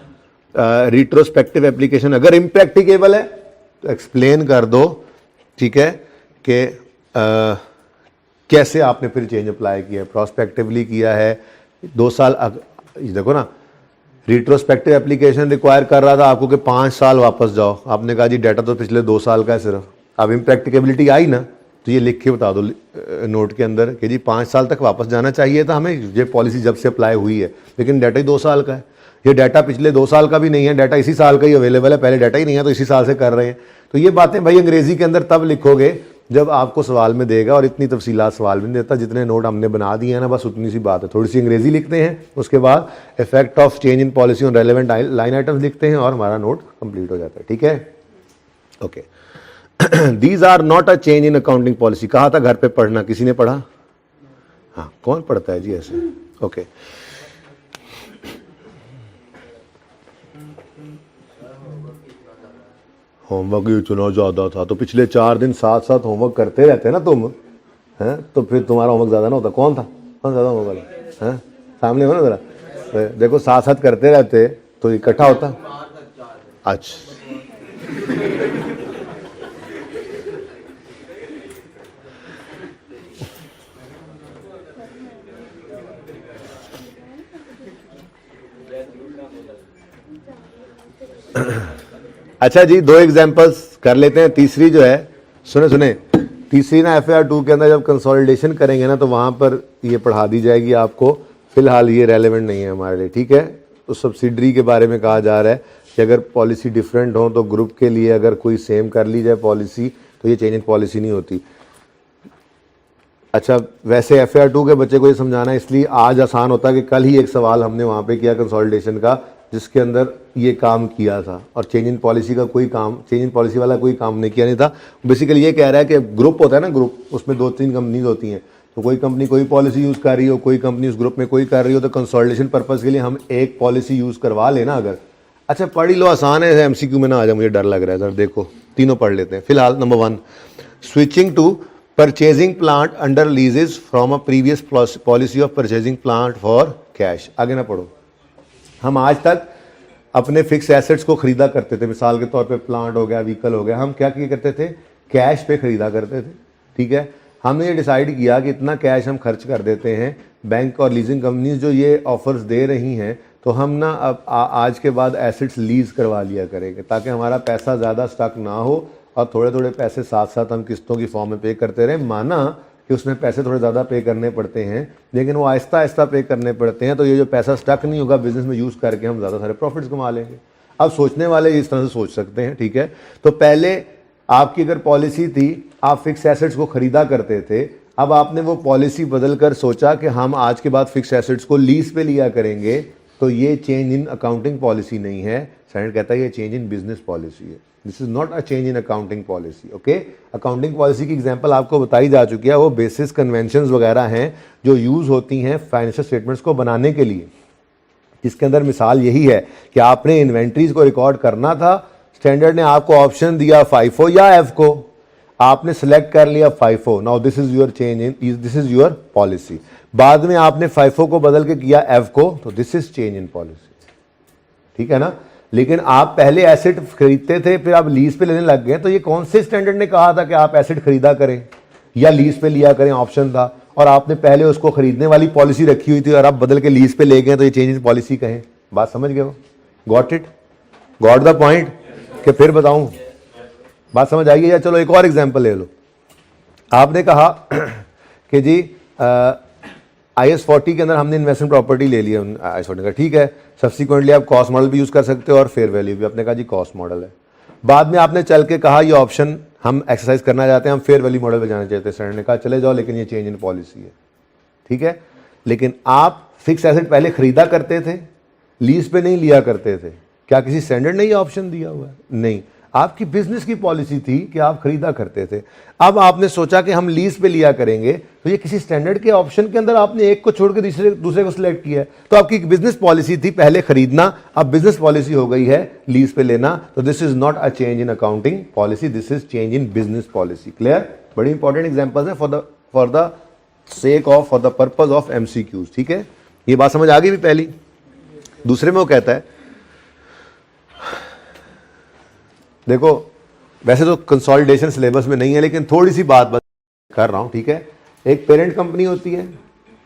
रिट्रोस्पेक्टिव एप्लीकेशन अगर इम्प्रैक्टिकेबल है तो एक्सप्लेन कर दो, ठीक है, कि कैसे आपने फिर चेंज अप्लाई किया है, प्रोस्पेक्टिवली किया है 2 साल। देखो ना, रिट्रोस्पेक्टिव एप्लीकेशन रिक्वायर कर रहा था आपको कि 5 साल वापस जाओ, आपने कहा जी डाटा तो पिछले 2 साल का है सिर्फ। अब इम्प्रैक्टिकेबिलिटी आई ना, तो ये लिख के बता दो नोट के अंदर कि जी 5 साल तक वापस जाना चाहिए था हमें, ये पॉलिसी जब से अप्लाई हुई है, लेकिन डाटा ही 2 साल का है। ये डाटा पिछले 2 साल का भी नहीं है, डाटा इसी साल का ही अवेलेबल है, पहले डाटा ही नहीं है तो इसी साल से कर रहे हैं। तो ये बातें भाई अंग्रेजी के अंदर तब लिखोगे जब आपको सवाल में देगा, और इतनी तफसीलात सवाल में नहीं देता, जितने नोट हमने बना दिए हैं ना बस उतनी सी बात है। थोड़ी सी अंग्रेजी लिखते हैं, उसके बाद effect of change in policy on relevant line items लिखते हैं और हमारा नोट कंप्लीट हो जाता है, ठीक है। Okay, these are not a change in accounting policy. कहा था घर पे पढ़ना, किसी ने पढ़ा? हाँ, कौन पढ़ता है जी ऐसे? ओके, होमवर्क ये चुनाव ज़्यादा था तो पिछले 4 दिन साथ साथ होमवर्क करते रहते ना तुम, हैं, तो फिर तुम्हारा होमवर्क ज़्यादा ना होता। कौन था, कौन ज़्यादा होमवर्क वाला है? सामने हो ना ज़रा, देखो साथ साथ करते रहते तो इकट्ठा होता। अच्छा, अच्छा जी, 2 एग्जांपल्स कर लेते हैं। तीसरी जो है, सुने तीसरी ना FAR 2 के अंदर जब कंसोलिडेशन करेंगे ना तो वहां पर ये पढ़ा दी जाएगी आपको, फिलहाल ये रेलेवेंट नहीं है हमारे लिए, ठीक है। तो सब्सिडरी के बारे में कहा जा रहा है कि अगर पॉलिसी डिफरेंट हो तो ग्रुप के लिए अगर कोई सेम कर ली जाए पॉलिसी तो ये चेंज इन पॉलिसी नहीं होती। अच्छा, वैसे FAR 2 के बच्चे को ये समझाना इसलिए आज आसान होता है कि कल ही एक सवाल हमने वहाँ पे किया कंसोलिडेशन का जिसके अंदर ये काम किया था, और चेंज इन पॉलिसी का कोई काम, चेंज इन पॉलिसी वाला कोई काम नहीं किया नहीं था। बेसिकली ये कह रहा है कि ग्रुप होता है ना, ग्रुप, उसमें 2-3 कंपनीज होती हैं, तो कोई कंपनी कोई पॉलिसी यूज़ कर रही हो, कोई कंपनी उस ग्रुप में कोई कर रही हो, तो कंसोलिडेशन पर्पज़ के लिए हम एक पॉलिसी यूज़ करवा लेना अगर। अच्छा, पढ़ ही लो, आसान है, MCQ में ना आ जाए, मुझे डर लग रहा है सर। देखो तीनों पढ़ लेते हैं फिलहाल। Number 1, switching to purchasing plant under leases from a previous policy of purchasing plant for cash. आगे ना पढ़ो। हम आज तक अपने फिक्स एसेट्स को खरीदा करते थे, मिसाल के तौर पे प्लांट हो गया, व्हीकल हो गया, हम क्या किया करते थे, कैश पे खरीदा करते थे, ठीक है। हमने ये डिसाइड किया कि इतना कैश हम खर्च कर देते हैं, बैंक और लीजिंग कंपनीज जो ये ऑफर्स दे रही हैं, तो हम ना अब आज के बाद एसेट्स लीज करवा लिया करेंगे ताकि हमारा पैसा ज़्यादा स्टक ना हो और थोड़े थोड़े पैसे साथ साथ हम किस्तों की फॉर्म में पे करते रहें। माना कि उसमें पैसे थोड़े ज़्यादा पे करने पड़ते हैं, लेकिन वो आहिस्ता आहिस्ता पे करने पड़ते हैं, तो ये जो पैसा स्टक नहीं होगा बिजनेस में यूज़ करके हम ज़्यादा सारे प्रॉफिट्स कमा लेंगे। अब सोचने वाले इस तरह से सोच सकते हैं, ठीक है। तो पहले आपकी अगर पॉलिसी थी, आप फिक्स एसेट्स को खरीदा करते थे, अब आपने वो पॉलिसी बदल कर सोचा कि हम आज के बाद फिक्स एसेट्स को लीज पे लिया करेंगे, तो ये चेंज इन अकाउंटिंग पॉलिसी नहीं है। स्टैंडर्ड कहता है ये चेंज इन बिजनेस पॉलिसी है। This is not a change in accounting policy, okay. Accounting policy की एग्जांपल आपको बताई जा चुकी है, वो बेसिस कन्वेंशंस वगैरह हैं जो यूज़ होती हैं फाइनेंशियल स्टेटमेंट्स को बनाने के लिए। इसके अंदर मिसाल यही है कि आपने इन्वेंट्रीज को रिकॉर्ड करना था, स्टैंडर्ड ने आपको ऑप्शन दिया FIFO या FCO, आपने सेलेक्ट कर लिया FIFO। Now this is your change in, this is your policy. बाद में आपने FIFO को बदल के किया FCO, तो this is change in policy, ठीक है ना। लेकिन आप पहले एसेट खरीदते थे, फिर आप लीज पे लेने लग गए, तो ये कौन से स्टैंडर्ड ने कहा था कि आप एसेट खरीदा करें या लीज पे लिया करें? ऑप्शन था, और आपने पहले उसको खरीदने वाली पॉलिसी रखी हुई थी और आप बदल के लीज पे ले गए, तो ये चेंज इन पॉलिसी कहें। बात समझ गए हो? Got it? Got the point? कि फिर बताऊं? बात समझ आई है या? चलो एक और एग्जाम्पल ले लो। आपने कहा कि जी IS 40 के अंदर हमने इन्वेस्टमेंट प्रॉपर्टी ले लिया, IS 40 का, ठीक है। सब्सिक्वेंटली आप कॉस्ट मॉडल भी यूज़ कर सकते हो और फेयर वैल्यू भी। आपने कहा जी कॉस्ट मॉडल है। बाद में आपने चल के कहा ये ऑप्शन हम एक्सरसाइज करना चाहते हैं, हम फेयर वैल्यू मॉडल पे जाना चाहते हैं। स्टैंडर्ड ने कहा चले जाओ, लेकिन ये चेंज इन पॉलिसी है, ठीक है। लेकिन आप फिक्स एसेट पहले खरीदा करते थे, लीज पे नहीं लिया करते थे। क्या किसी स्टैंडर्ड ने ये ऑप्शन दिया हुआ है? नहीं। आपकी बिजनेस की पॉलिसी थी कि आप खरीदा करते थे। अब आपने सोचा कि हम लीज पे लिया करेंगे, तो ये किसी स्टैंडर्ड के ऑप्शन के अंदर आपने एक को छोड़ के दूसरे को सिलेक्ट किया है। तो आपकी बिजनेस पॉलिसी थी पहले खरीदना, अब बिजनेस पॉलिसी हो गई है लीज पे लेना। तो this is not a change in accounting policy, this is change in business policy. Clear? बड़ी इंपॉर्टेंट एग्जांपल्स है for the sake of, for the purpose of MCQs. ठीक है, ये बात समझ आ गई भी पहली। दूसरे में वो कहता है, देखो वैसे तो कंसोलिडेशन सिलेबस में नहीं है, लेकिन थोड़ी सी बात कर रहा हूं। ठीक है, एक पेरेंट कंपनी होती है,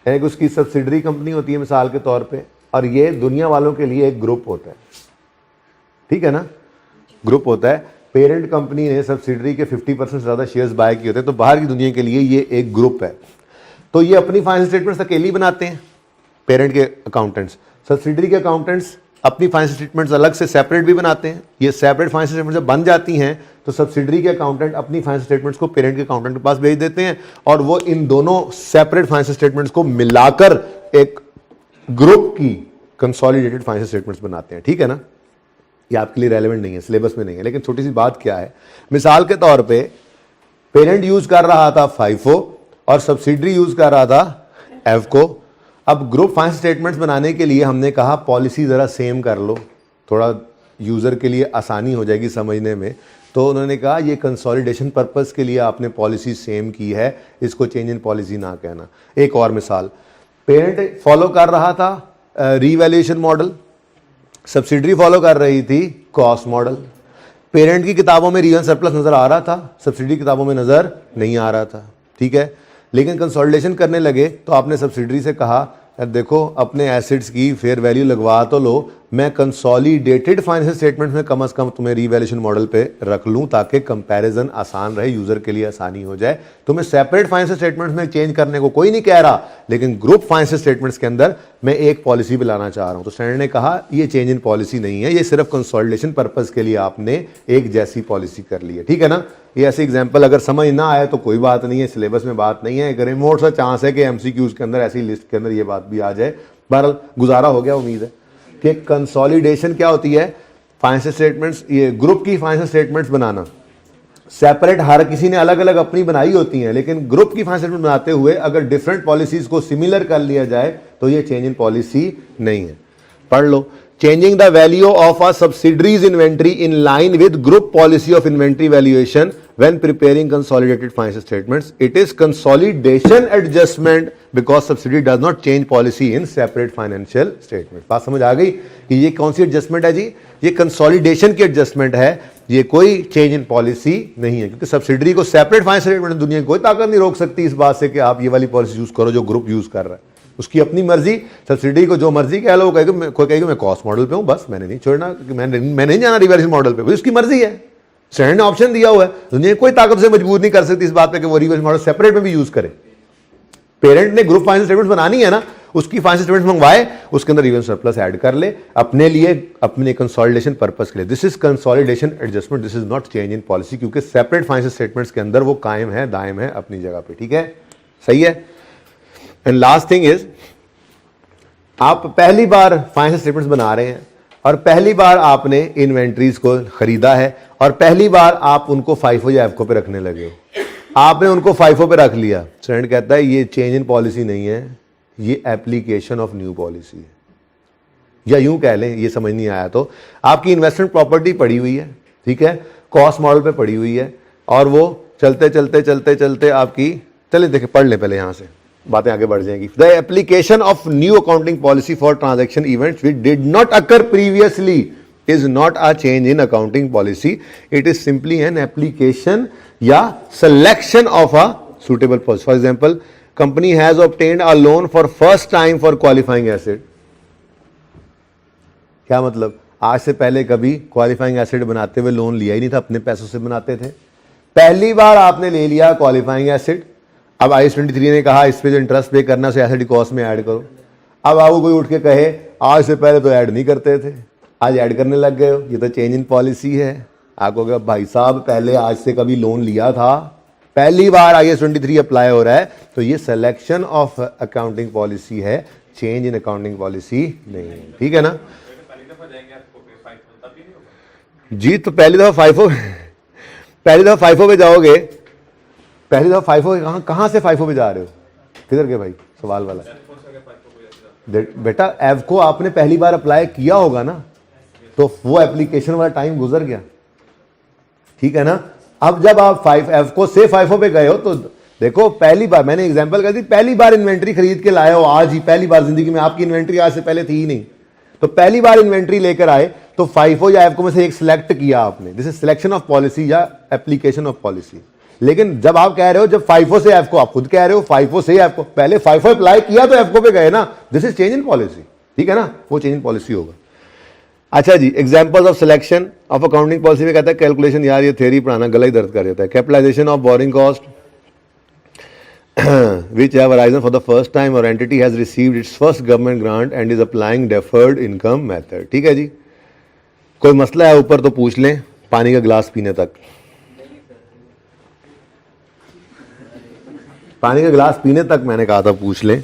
एक उसकी सब्सिडरी कंपनी होती है मिसाल के तौर पे, और ये दुनिया वालों के लिए एक ग्रुप होता है। ठीक है ना, ग्रुप होता है। पेरेंट कंपनी ने सब्सिडरी के 50% से ज्यादा शेयर्स बाय किए होते हैं, तो बाहर की दुनिया के लिए ये एक ग्रुप है। तो ये अपनी फाइनेंशियल स्टेटमेंट्स अकेली बनाते हैं, पेरेंट के अकाउंटेंट्स। सब्सिडरी के अकाउंटेंट्स अपनी फाइनेंशियल स्टेटमेंट्स अलग से सेपरेट भी बनाते हैं। ये सेपरेट फाइनेंशियल स्टेटमेंट्स जब बन जाती हैं तो सब्सिडरी के अकाउंटेंट अपनी फाइनेंशियल स्टेटमेंट्स को पेरेंट के अकाउंटेंट के पास भेज देते हैं, और वो इन दोनों सेपरेट फाइनेंशियल स्टेटमेंट्स को मिलाकर एक ग्रुप की कंसोलिडेटेड फाइनेंशियल स्टेटमेंट्स बनाते हैं। ठीक है ना, ये आपके लिए रेलेवेंट नहीं है, सिलेबस में नहीं है, लेकिन छोटी सी बात क्या है, मिसाल के तौर पे पेरेंट यूज कर रहा था फाइफो और सब्सिडरी यूज कर रहा था एवको। अब ग्रुप फाइनेंशियल स्टेटमेंट्स बनाने के लिए हमने कहा पॉलिसी ज़रा सेम कर लो, थोड़ा यूज़र के लिए आसानी हो जाएगी समझने में। तो उन्होंने कहा ये कंसोलिडेशन पर्पस के लिए आपने पॉलिसी सेम की है, इसको चेंज इन पॉलिसी ना कहना। एक और मिसाल, पेरेंट फॉलो कर रहा था रीवैल्यूएशन मॉडल, सब्सिडरी फॉलो कर रही थी कॉस्ट मॉडल। पेरेंट की किताबों में रियल सरप्लस नज़र आ रहा था, सब्सिडरी किताबों में नज़र नहीं आ रहा था। ठीक है, लेकिन कंसोलिडेशन करने लगे तो आपने सब्सिडरी से कहा देखो अपने एसेट्स की फेयर वैल्यू लगवा तो लो, मैं कंसोलिडेटेड फाइनेंशियल स्टेटमेंट में कम से कम तुम्हें रीवैल्यूएशन मॉडल पे रख लूं ताकि कंपैरिजन आसान रहे, यूजर के लिए आसानी हो जाए। तुम्हें सेपरेट फाइनेंशियल स्टेटमेंट्स में चेंज करने को कोई नहीं कह रहा, लेकिन ग्रुप फाइनेंशियल स्टेटमेंट्स के अंदर मैं एक पॉलिसी भी लाना चाह रहा हूं। तो स्टैंडर्ड ने कहा ये चेंज इन पॉलिसी नहीं है, ये सिर्फ कंसोलिडेशन पर्पज के लिए आपने एक जैसी पॉलिसी कर ली है। ठीक है ना, ये ऐसे एग्जाम्पल अगर समझ ना आए तो कोई बात नहीं है, सिलेबस में बात नहीं है, एक रिमोट सा चांस है कि एमसीक्यूज के अंदर ऐसी लिस्ट के अंदर ये बात भी आ जाए। बहरहाल गुजारा हो गया, उम्मीद है कि कंसोलिडेशन क्या होती है, फाइनेंशियल स्टेटमेंट्स, ये ग्रुप की फाइनेंशियल स्टेटमेंट्स बनाना। सेपरेट हर किसी ने अलग अलग अपनी बनाई होती हैं, लेकिन ग्रुप की फाइनेंशियल स्टेटमेंट बनाते हुए अगर डिफरेंट पॉलिसीज को सिमिलर कर लिया जाए तो ये चेंज इन पॉलिसी नहीं है। पढ़ लो, changing the value of a subsidiaries inventory in line with group policy of inventory valuation when preparing consolidated financial statements, it is consolidation adjustment because subsidiary does not change policy in separate financial statement। बात समझ आ गई कि ये कौन सी adjustment है जी, ये consolidation की adjustment है, ये कोई चेंज इन पॉलिसी नहीं है, क्योंकि सब्सिडरी को सेपरेट फाइनेंशियल स्टेटमेंट दुनिया की कोई ताकत नहीं रोक सकती इस बात से कि आप ये वाली पॉलिसी यूज करो जो ग्रुप यूज कर रहा है। उसकी अपनी मर्जी, सब्सिडरी को जो मर्जी कह लो, कोई कहेगा मैं कॉस्ट मॉडल पे हूं, बस मैंने नहीं छोड़ना, मैंने नहीं जाना रिवैल्यूएशन मॉडल पे, उसकी मर्जी है। स्टैंडर्ड ने ऑप्शन दिया हुआ है, दुनिया कोई ताकत से मजबूर नहीं कर सकती इस बात पे कि वो रिवैल्यूएशन मॉडल सेपरेट में भी यूज करे। पेरेंट ने ग्रुप फाइनेंशियल स्टेटमेंट बनानी है ना, उसकी फाइनेंशियल स्टेटमेंट मंगवाए, उसके अंदर रिवैल्यूएशन सरप्लस ऐड कर ले अपने लिए, अपने कंसोलिडेशन पर्पस के लिए। This is consolidation adjustment, this is not change in policy, क्योंकि सेपरेट फाइनेंशियल स्टेटमेंट्स के अंदर वो कायम है, दायम है अपनी जगह पे। ठीक है, सही है। एंड लास्ट थिंग इज, आप पहली बार फाइनेंशियल स्टेटमेंट्स बना रहे हैं और पहली बार आपने इन्वेंट्रीज को खरीदा है और पहली बार आप उनको फाइफो या एफको पे रखने लगे हो, आपने उनको फाइफो पे रख लिया। स्टैंडर्ड कहता है ये चेंज इन पॉलिसी नहीं है, ये एप्लीकेशन ऑफ न्यू पॉलिसी है। या यूं कह लें, ये समझ नहीं आया तो, आपकी इन्वेस्टमेंट प्रॉपर्टी पड़ी हुई है, ठीक है, कॉस्ट मॉडल पे पड़ी हुई है, और वो चलते चलते चलते चलते आपकी, चले देखें पढ़ ले पहले, यहां से बातें आगे बढ़ जाएंगी। The application of new accounting policy for transaction events which did not occur previously is not a change in accounting policy, it is simply an application या selection of a suitable policy. For example, company has obtained a loan for first time for qualifying asset. क्या मतलब, आज से पहले कभी qualifying asset बनाते हुए loan लिया ही नहीं था, अपने पैसों से बनाते थे, पहली बार आपने ले लिया क्वालिफाइंग एसेट। अब IAS 23 ने कहा इस पे जो इंटरेस्ट पे करना है एसेट कॉस्ट में ऐड करो। अब आपको कोई उठ के कहे आज से पहले तो ऐड नहीं करते थे, आज ऐड करने लग गए हो, ये तो चेंज इन पॉलिसी है। आपको कहा भाई साहब पहले आज से कभी लोन लिया था, पहली बार IAS 23 अप्लाई हो रहा है, तो ये सिलेक्शन ऑफ अकाउंटिंग पॉलिसी है, चेंज इन अकाउंटिंग पॉलिसी नहीं है। ठीक है ना, जी तो पहली दफा फाइफो पे जाओगे, पहली दफा फाइफो कहां से फाइफो पे जा रहे हो, किधर के भाई, सवाल वाला बेटा। एवको आपने पहली बार अप्लाई किया होगा ना, तो वो एप्लीकेशन वाला टाइम गुजर गया, ठीक है ना। अब जब आप एवको से फाइफो पे गए हो तो देखो, पहली बार मैंने एग्जांपल कर दी, पहली बार इन्वेंट्री खरीद के लाए हो आज ही, पहली बार जिंदगी में, आपकी इन्वेंट्री आज से पहले थी ही नहीं, तो पहली बार इन्वेंट्री लेकर आए तो फाइफो या एवको में से एक सिलेक्ट किया आपने, this is selection of policy या एप्लीकेशन ऑफ पॉलिसी। लेकिन जब आप कह रहे हो जब फाइफो से एवको, आप खुद कह रहे हो फाइफो से एवको, पहले फाइफो अप्लाई किया तो एवको पे गए ना, this is change in policy, ठीक है ना, वो चेंज इन पॉलिसी होगा। अच्छा जी, examples of selection of accounting policy में कहता है कैलकुलेशन, यार ये थ्योरी पढ़ाना गला ही दर्द कर देता है। Capitalisation of borrowing cost which have arisen for the first time or entity has received its first government grant and is applying deferred income method, ठीक है जी। कोई मसला है ऊपर तो पूछ लें, पानी का गिलास पीने तक, पानी का गिलास पीने तक मैंने कहा था पूछ लें।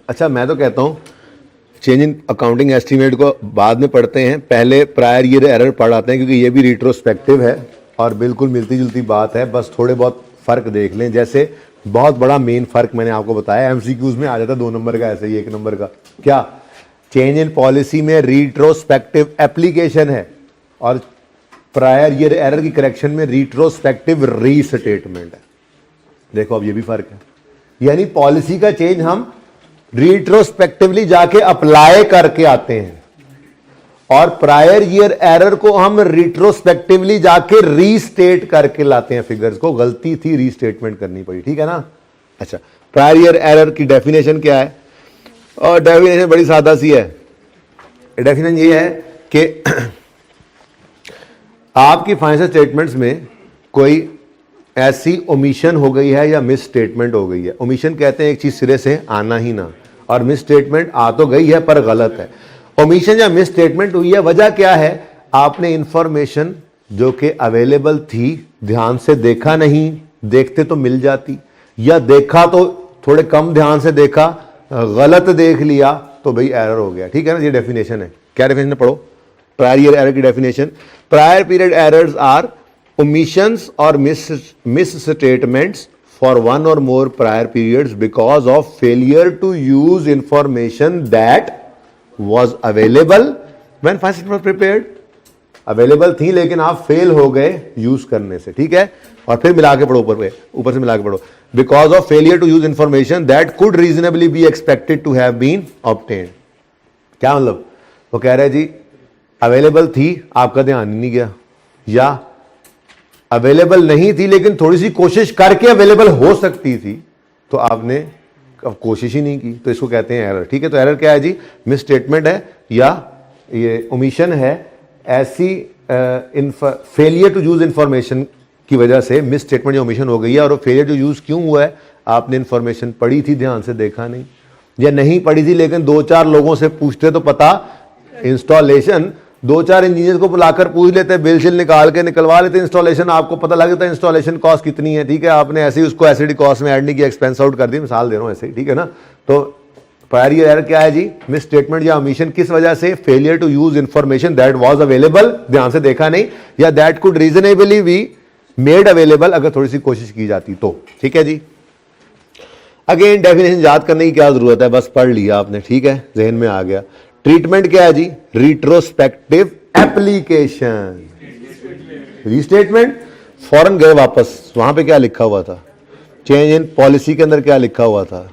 अच्छा, मैं तो कहता हूं चेंज इन अकाउंटिंग एस्टीमेट को बाद में पढ़ते हैं, पहले प्रायर ईयर एरर पढ़ आते हैं, क्योंकि ये भी रिट्रोस्पेक्टिव है और बिल्कुल मिलती जुलती बात है, बस थोड़े बहुत फर्क देख लें। जैसे बहुत बड़ा मेन फर्क मैंने आपको बताया, एमसीक्यूज में आ जाता 2 नंबर का, ऐसे ही 1 नंबर का, क्या चेंज इन पॉलिसी में रिट्रोस्पेक्टिव एप्लीकेशन है और प्रायर ईयर एरर की करेक्शन में रिट्रोस्पेक्टिव रीस्टेटमेंट है। देखो अब ये भी फर्क है, यानी पॉलिसी का चेंज हम रिट्रोस्पेक्टिवली जाके अप्लाई करके आते हैं और प्रायर ईयर एरर को हम रिट्रोस्पेक्टिवली जाके रीस्टेट करके लाते हैं, फिगर्स को गलती थी रीस्टेटमेंट करनी पड़ी, ठीक है ना। अच्छा, प्रायर ईयर एरर की डेफिनेशन क्या है, और डेफिनेशन बड़ी सादा सी है। डेफिनेशन ये है कि आपकी फाइनेंशियल स्टेटमेंट्स में कोई ऐसी ओमिशन हो गई है या मिस स्टेटमेंट हो गई है। ओमिशन कहते हैं एक चीज सिरे से आना ही ना, और मिस स्टेटमेंट आ तो गई है पर गलत है। ओमिशन या मिस स्टेटमेंट हुई है, वजह क्या है, आपने इंफॉर्मेशन जो कि अवेलेबल थी ध्यान से देखा नहीं, देखते तो मिल जाती, या देखा तो थोड़े कम ध्यान से देखा, गलत देख लिया तो भाई एरर हो गया, ठीक है ना। ये डेफिनेशन है, क्या डेफिनेशन पढ़ो, प्रायर ईयर एरर की definition. Prior period errors are omissions or misstatements for one or more prior periods because of failure to use information that was available when finance was prepared। Available थी लेकिन आप fail हो गए use करने से, ठीक है। और फिर मिला के पढ़ो, ऊपर से मिला के पढ़ो, because of failure to use information that could reasonably be expected to have been obtained. क्या मतलब, वो कह रहे जी अवेलेबल थी आपका ध्यान ही नहीं गया, या अवेलेबल नहीं थी लेकिन थोड़ी सी कोशिश करके अवेलेबल हो सकती थी तो आपने कोशिश ही नहीं की, तो इसको कहते हैं एरर, ठीक है। तो एरर क्या है जी, मिस स्टेटमेंट है या ये ओमिशन है, ऐसी फेलियर टू यूज इंफॉर्मेशन की वजह से मिस स्टेटमेंट या ओमिशन हो गई है। और वो फेलियर टू यूज क्यों हुआ है, आपने इंफॉर्मेशन पढ़ी थी ध्यान से देखा नहीं, या नहीं पढ़ी थी लेकिन 2-4 लोगों से पूछते तो पता, इंस्टॉलेशन 2-4 इंजीनियर को बुलाकर पूछ लेते, बिल शिल निकाल के निकलवा लेते, इंस्टॉलेशन आपको पता लग जाता है इंस्टॉलेशन कॉस्ट कितनी है, ठीक है। आपने ऐसे ही उसको एसडी कॉस्ट में ऐड नहीं किया, एक्सपेंस आउट कर दी, मिसाल दे रहा हूं ऐसे ही, ठीक है ना। तो प्रायर ईयर एरर क्या है जी, मिस स्टेटमेंट या ओमिशन किस वजह से, failure to use information that was available, ध्यान से देखा नहीं, या that could reasonably be made available, अगर थोड़ी सी कोशिश की जाती तो, ठीक है जी। अगेन डेफिनेशन याद करने की क्या जरूरत है, बस पढ़ लिया आपने, ठीक है, जहन में आ गया। ट्रीटमेंट क्या है जी, रिट्रोस्पेक्टिव एप्लीकेशन। रीस्टेटमेंट, फौरन गए वापस, वहां पे क्या लिखा हुआ था, चेंज इन पॉलिसी के अंदर क्या लिखा हुआ था,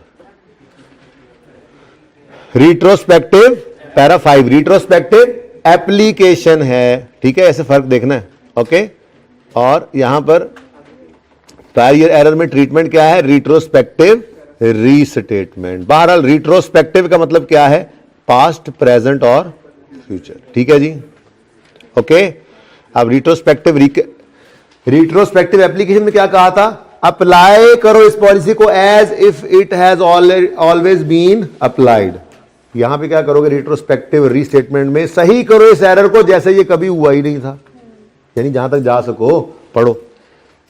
रिट्रोस्पेक्टिव पैरा 5 रिट्रोस्पेक्टिव एप्लीकेशन है, ठीक है, ऐसे फर्क देखना है, ओके। और यहां पर प्रायर ईयर एरर में ट्रीटमेंट क्या है, रिट्रोस्पेक्टिव रीस्टेटमेंट। बहरहाल रिट्रोस्पेक्टिव का मतलब क्या है, पास्ट, प्रेजेंट और फ्यूचर, ठीक है जी, ओके। अब रिट्रोस्पेक्टिव एप्लीकेशन में क्या कहा था, अप्लाई करो इस पॉलिसी को as if it has always been applied, यहां पे क्या करोगे, रिट्रोस्पेक्टिव रीस्टेटमेंट में सही करो इस एरर को जैसे ये कभी हुआ ही नहीं था, यानी जहां तक जा सको पढ़ो।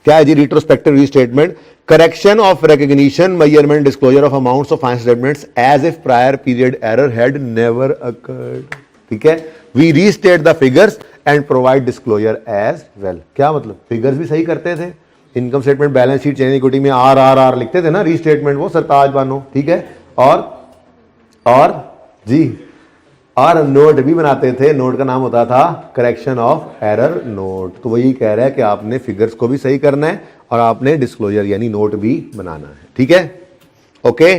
क्या है जी retrospective restatement? Correction of recognition, measurement, disclosure of amounts of financial statements as if prior period error had never occurred. ठीक है, we restate the figures and provide disclosure as well. क्या मतलब, फिगर्स भी सही करते थे, income statement, balance sheet, change equity में आर लिखते थे ना, रीस्टेटमेंट वो सरताज बानो। ठीक है, और जी और नोट भी बनाते थे, नोट का नाम होता था करेक्शन ऑफ एरर नोट। तो वो यही कह रहा है कि आपने फिगर्स को भी सही करना है और आपने डिस्क्लोजर यानी नोट भी बनाना है। ठीक है, ओके।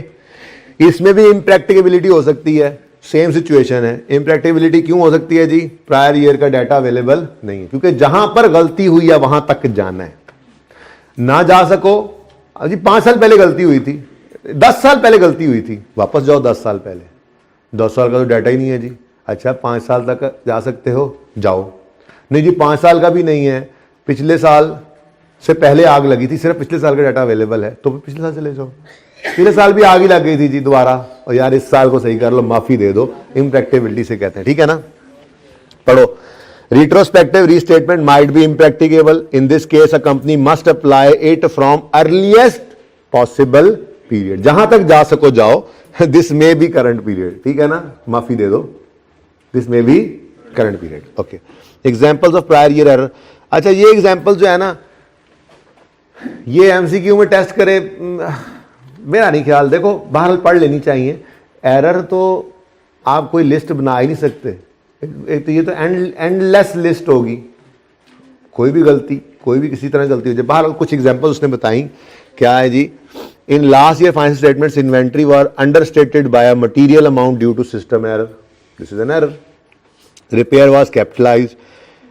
इसमें भी इम्प्रैक्टिकेबिलिटी हो सकती है, सेम सिचुएशन है। इम्प्रैक्टिकेबिलिटी क्यों हो सकती है जी? प्रायर ईयर का डाटा अवेलेबल नहीं है, क्योंकि जहां पर गलती हुई है वहां तक जाना है, ना जा सको। अजी 5 साल पहले गलती हुई थी, 10 साल पहले गलती हुई थी, वापस जाओ 10 साल पहले। 10 साल का तो डाटा ही नहीं है जी। अच्छा 5 साल तक जा सकते हो, जाओ। नहीं जी 5 साल का भी नहीं है, पिछले साल से पहले आग लगी थी, सिर्फ पिछले साल का डाटा अवेलेबल है, तो पिछले साल चले जाओ। पिछले साल भी आग ही लग गई थी जी दोबारा, और यार इस साल को सही कर लो, माफी दे दो। इम्प्रैक्टिबिलिटी से कहते हैं। ठीक है ना, पढ़ो। Retrospective restatement might be impracticable. In this case a company must apply it from earliest possible period. जहां तक जा सको जाओ। This may be current period. ठीक है ना, माफी दे दो, this may be current period. Okay, examples of prior year error. अच्छा ये एग्जांपल जो है ना, ये एमसीक्यू में टेस्ट करे मेरा नहीं ख्याल। देखो बहरहाल पढ़ लेनी चाहिए। एरर तो आप कोई लिस्ट बना ही नहीं सकते, एक तो ये तो एंडलेस लिस्ट होगी, कोई भी गलती, कोई भी किसी तरह गलती हो जाए। बहरहाल कुछ एग्जांपल उसने बताई। क्या है जी? In last year financial statements inventory were understated by a material amount due to system error, this is an error. Repair was capitalised,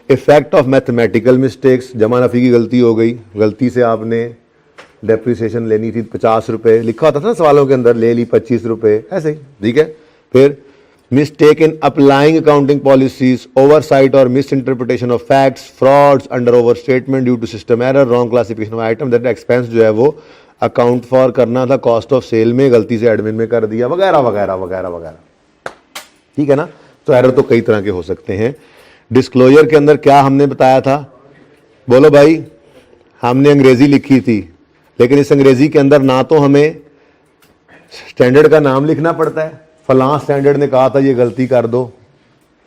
effect of mathematical mistakes, जमा नफी की गलती हो गई, गलती से आपने डेप्रिसिएशन लेनी थी 50 रुपए, लिखा होता था ना सवालों के अंदर, ले ली 25 रुपए, ऐसे ही। ठीक है, फिर mistake in applying accounting policies, oversight और misinterpretation of facts, frauds under overstatement due to system error, wrong classification of item, that expense जो है वो अकाउंट फॉर करना था कॉस्ट ऑफ सेल में, गलती से एडमिन में कर दिया, वगैरह वगैरह वगैरह वगैरह। ठीक है ना, तो एरर तो कई तरह के हो सकते हैं। डिस्क्लोजर के अंदर क्या हमने बताया था, बोलो भाई? हमने अंग्रेजी लिखी थी, लेकिन इस अंग्रेजी के अंदर ना तो हमें स्टैंडर्ड का नाम लिखना पड़ता है, फलां स्टैंडर्ड ने कहा था ये गलती कर दो,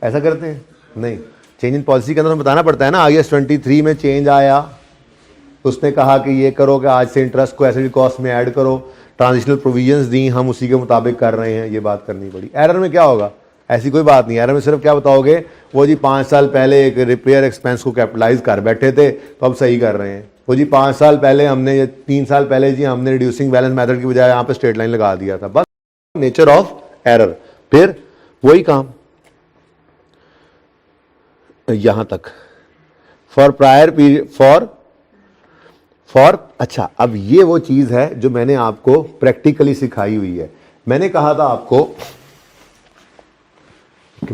ऐसा करते हैं नहीं। चेंज इन पॉलिसी के अंदर हमें बताना पड़ता है ना, IAS 23 में चेंज आया, उसने कहा कि ये करो कि आज से इंटरेस्ट को एसिड कॉस्ट में ऐड करो, ट्रांजिशनल प्रोविजंस दी, हम उसी के मुताबिक कर रहे हैं, ये बात करनी पड़ी। एरर में क्या होगा? ऐसी कोई बात नहीं। एरर में सिर्फ क्या बताओगे, वो जी 5 साल पहले एक रिपेयर एक्सपेंस को कैपिटलाइज कर बैठे थे तो अब सही कर रहे हैं। वो जी 5 साल पहले हमने, 3 साल पहले जी हमने रिड्यूसिंग बैलेंस मेथड की बजाय यहाँ पे स्ट्रेट लाइन लगा दिया था, बस नेचर ऑफ एरर। फिर वही काम यहां तक फॉर प्रायर पीरियड, फॉर अच्छा, अब ये वो चीज है जो मैंने आपको प्रैक्टिकली सिखाई हुई है। मैंने कहा था आपको, एक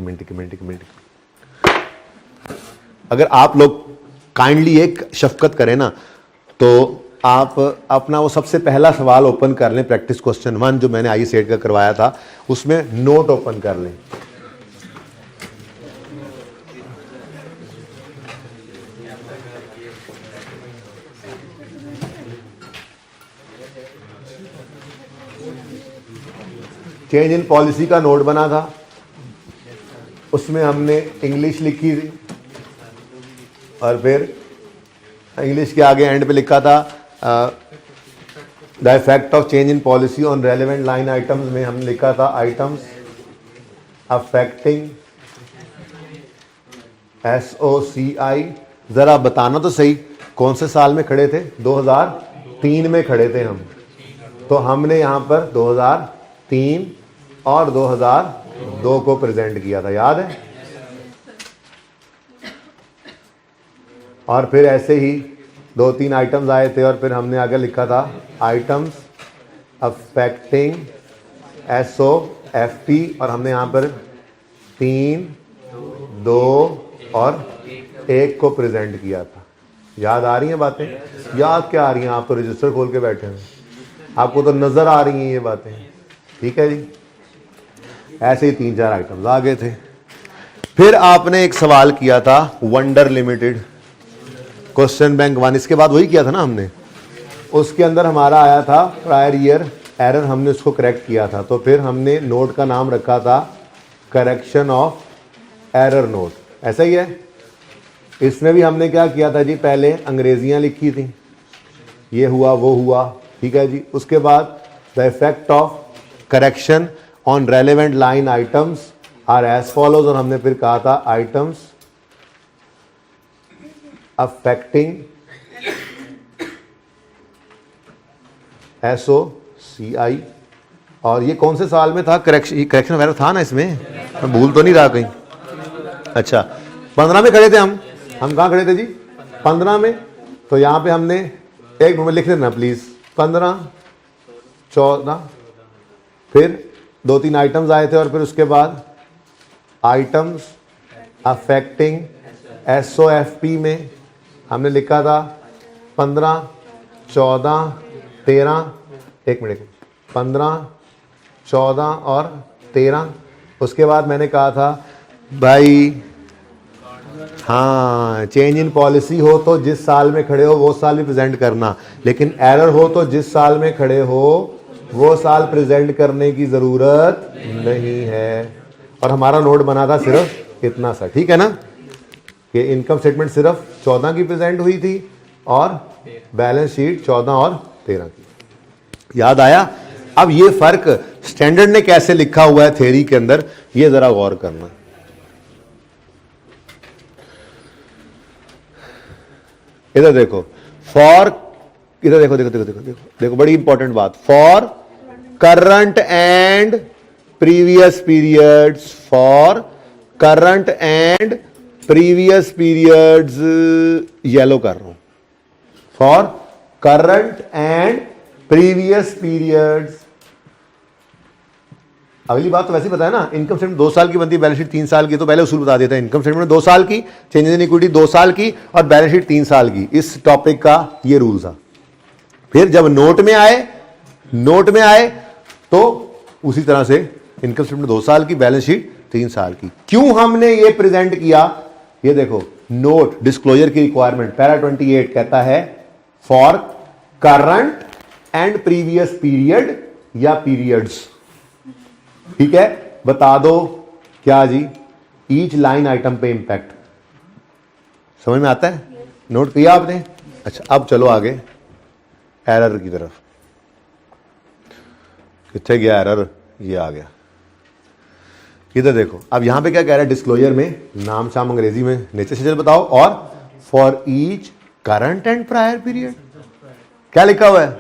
मिनट, अगर आप लोग काइंडली एक शफकत करें ना, तो आप अपना वो सबसे पहला सवाल ओपन कर लें, प्रैक्टिस क्वेश्चन 1 जो मैंने IAS 8 का करवाया था, उसमें नोट ओपन कर लें। चेंज इन पॉलिसी का नोट बना था, उसमें हमने इंग्लिश लिखी थी और फिर इंग्लिश के आगे एंड पे लिखा था the effect of change in policy on relevant line items में हमने लिखा था आइटम्स अफेक्टिंग SOCI। जरा बताना तो सही कौन से साल में खड़े थे? 2003 में खड़े थे हम, तो हमने यहां पर 2003 और 2002 को प्रेजेंट किया था, याद है? और फिर ऐसे ही 2-3 आइटम्स आए थे और फिर हमने आगे लिखा था आइटम्स अफेक्टिंग SOFT, और हमने यहाँ पर 3, 2 और 1 को प्रेजेंट किया था। याद आ रही हैं बातें? याद क्या आ रही हैं? आप तो रजिस्टर खोल के बैठे हैं, आपको तो नजर आ रही हैं ये बातें। ठीक है जी, ऐसे ही 3-4 आइटम्स आ गए थे। फिर आपने एक सवाल किया था वंडर लिमिटेड, क्वेश्चन बैंक 1, इसके बाद वही किया था ना हमने, उसके अंदर हमारा आया था प्रायर ईयर एरर, हमने उसको करेक्ट किया था। तो फिर हमने नोट का नाम रखा था करेक्शन ऑफ एरर नोट, ऐसा ही है। इसमें भी हमने क्या किया था जी, पहले अंग्रेजियां लिखी थी, ये हुआ वो हुआ, ठीक है जी। उसके बाद the effect of correction on relevant line items are as follows, और हमने फिर कहा था आइटम्स अफेक्टिंग SOCI। और ये कौन से साल में था करेक्शन वगैरह था ना इसमें, मैं भूल तो नहीं रहा कहीं। अच्छा 15 में खड़े थे हम कहाँ खड़े थे जी, 15 में। तो यहाँ पे हमने एक मिनट लिख देना प्लीज, 15, 14, फिर 2-3 आइटम्स आए थे, और फिर उसके बाद आइटम्स अफेक्टिंग SOFP में हमने लिखा था 15, 14, 13, एक मिनट, 15, 14 और 13। उसके बाद मैंने कहा था भाई हाँ, चेंज इन पॉलिसी हो तो जिस साल में खड़े हो वो साल भी प्रेजेंट करना, लेकिन एरर हो तो जिस साल में खड़े हो वो साल प्रेजेंट करने की जरूरत नहीं है। और हमारा नोट बना था सिर्फ इतना सा, ठीक है ना, कि इनकम स्टेटमेंट सिर्फ 14 की प्रेजेंट हुई थी और बैलेंस शीट 14 और 13 की। याद आया? अब ये फर्क स्टैंडर्ड ने कैसे लिखा हुआ है थ्योरी के अंदर, ये जरा गौर करना। इधर देखो, फॉर, इधर देखो देखो देखो देखो देखो देखो, बड़ी इंपॉर्टेंट बात, for current and previous periods, for current and previous periods, yellow कर रहा हूं, for current and previous periods. अगली बात तो वैसे ही बताया ना, इनकम स्टेटमेंट 2 साल की बनती है, बैलेंस शीट 3 साल की, तो पहले उसूल बता देता है, इनकम स्टेटमेंट 2 साल की, चेंजेस इन इक्विटी 2 साल की और बैलेंस शीट 3 साल की। इस टॉपिक का ये रूल था। फिर जब नोट में आए तो उसी तरह से इनकम स्टेटमेंट 2 साल की, बैलेंस शीट 3 साल की। क्यों हमने ये प्रेजेंट किया, ये देखो, नोट डिस्क्लोजर की रिक्वायरमेंट पैरा 28 कहता है for current and previous period या पीरियड्स, ठीक है। बता दो क्या जी, ईच लाइन आइटम पे इंपैक्ट। समझ में आता है? नोट किया आपने? अच्छा, अब चलो आगे एरर की तरफ। कितने गया एरर? ये आ गया। इधर देखो, अब यहां पे क्या कह रहा है, डिस्क्लोजर में नाम शाम अंग्रेजी में नीचे से चल बताओ, और for each current and prior period क्या लिखा हुआ है?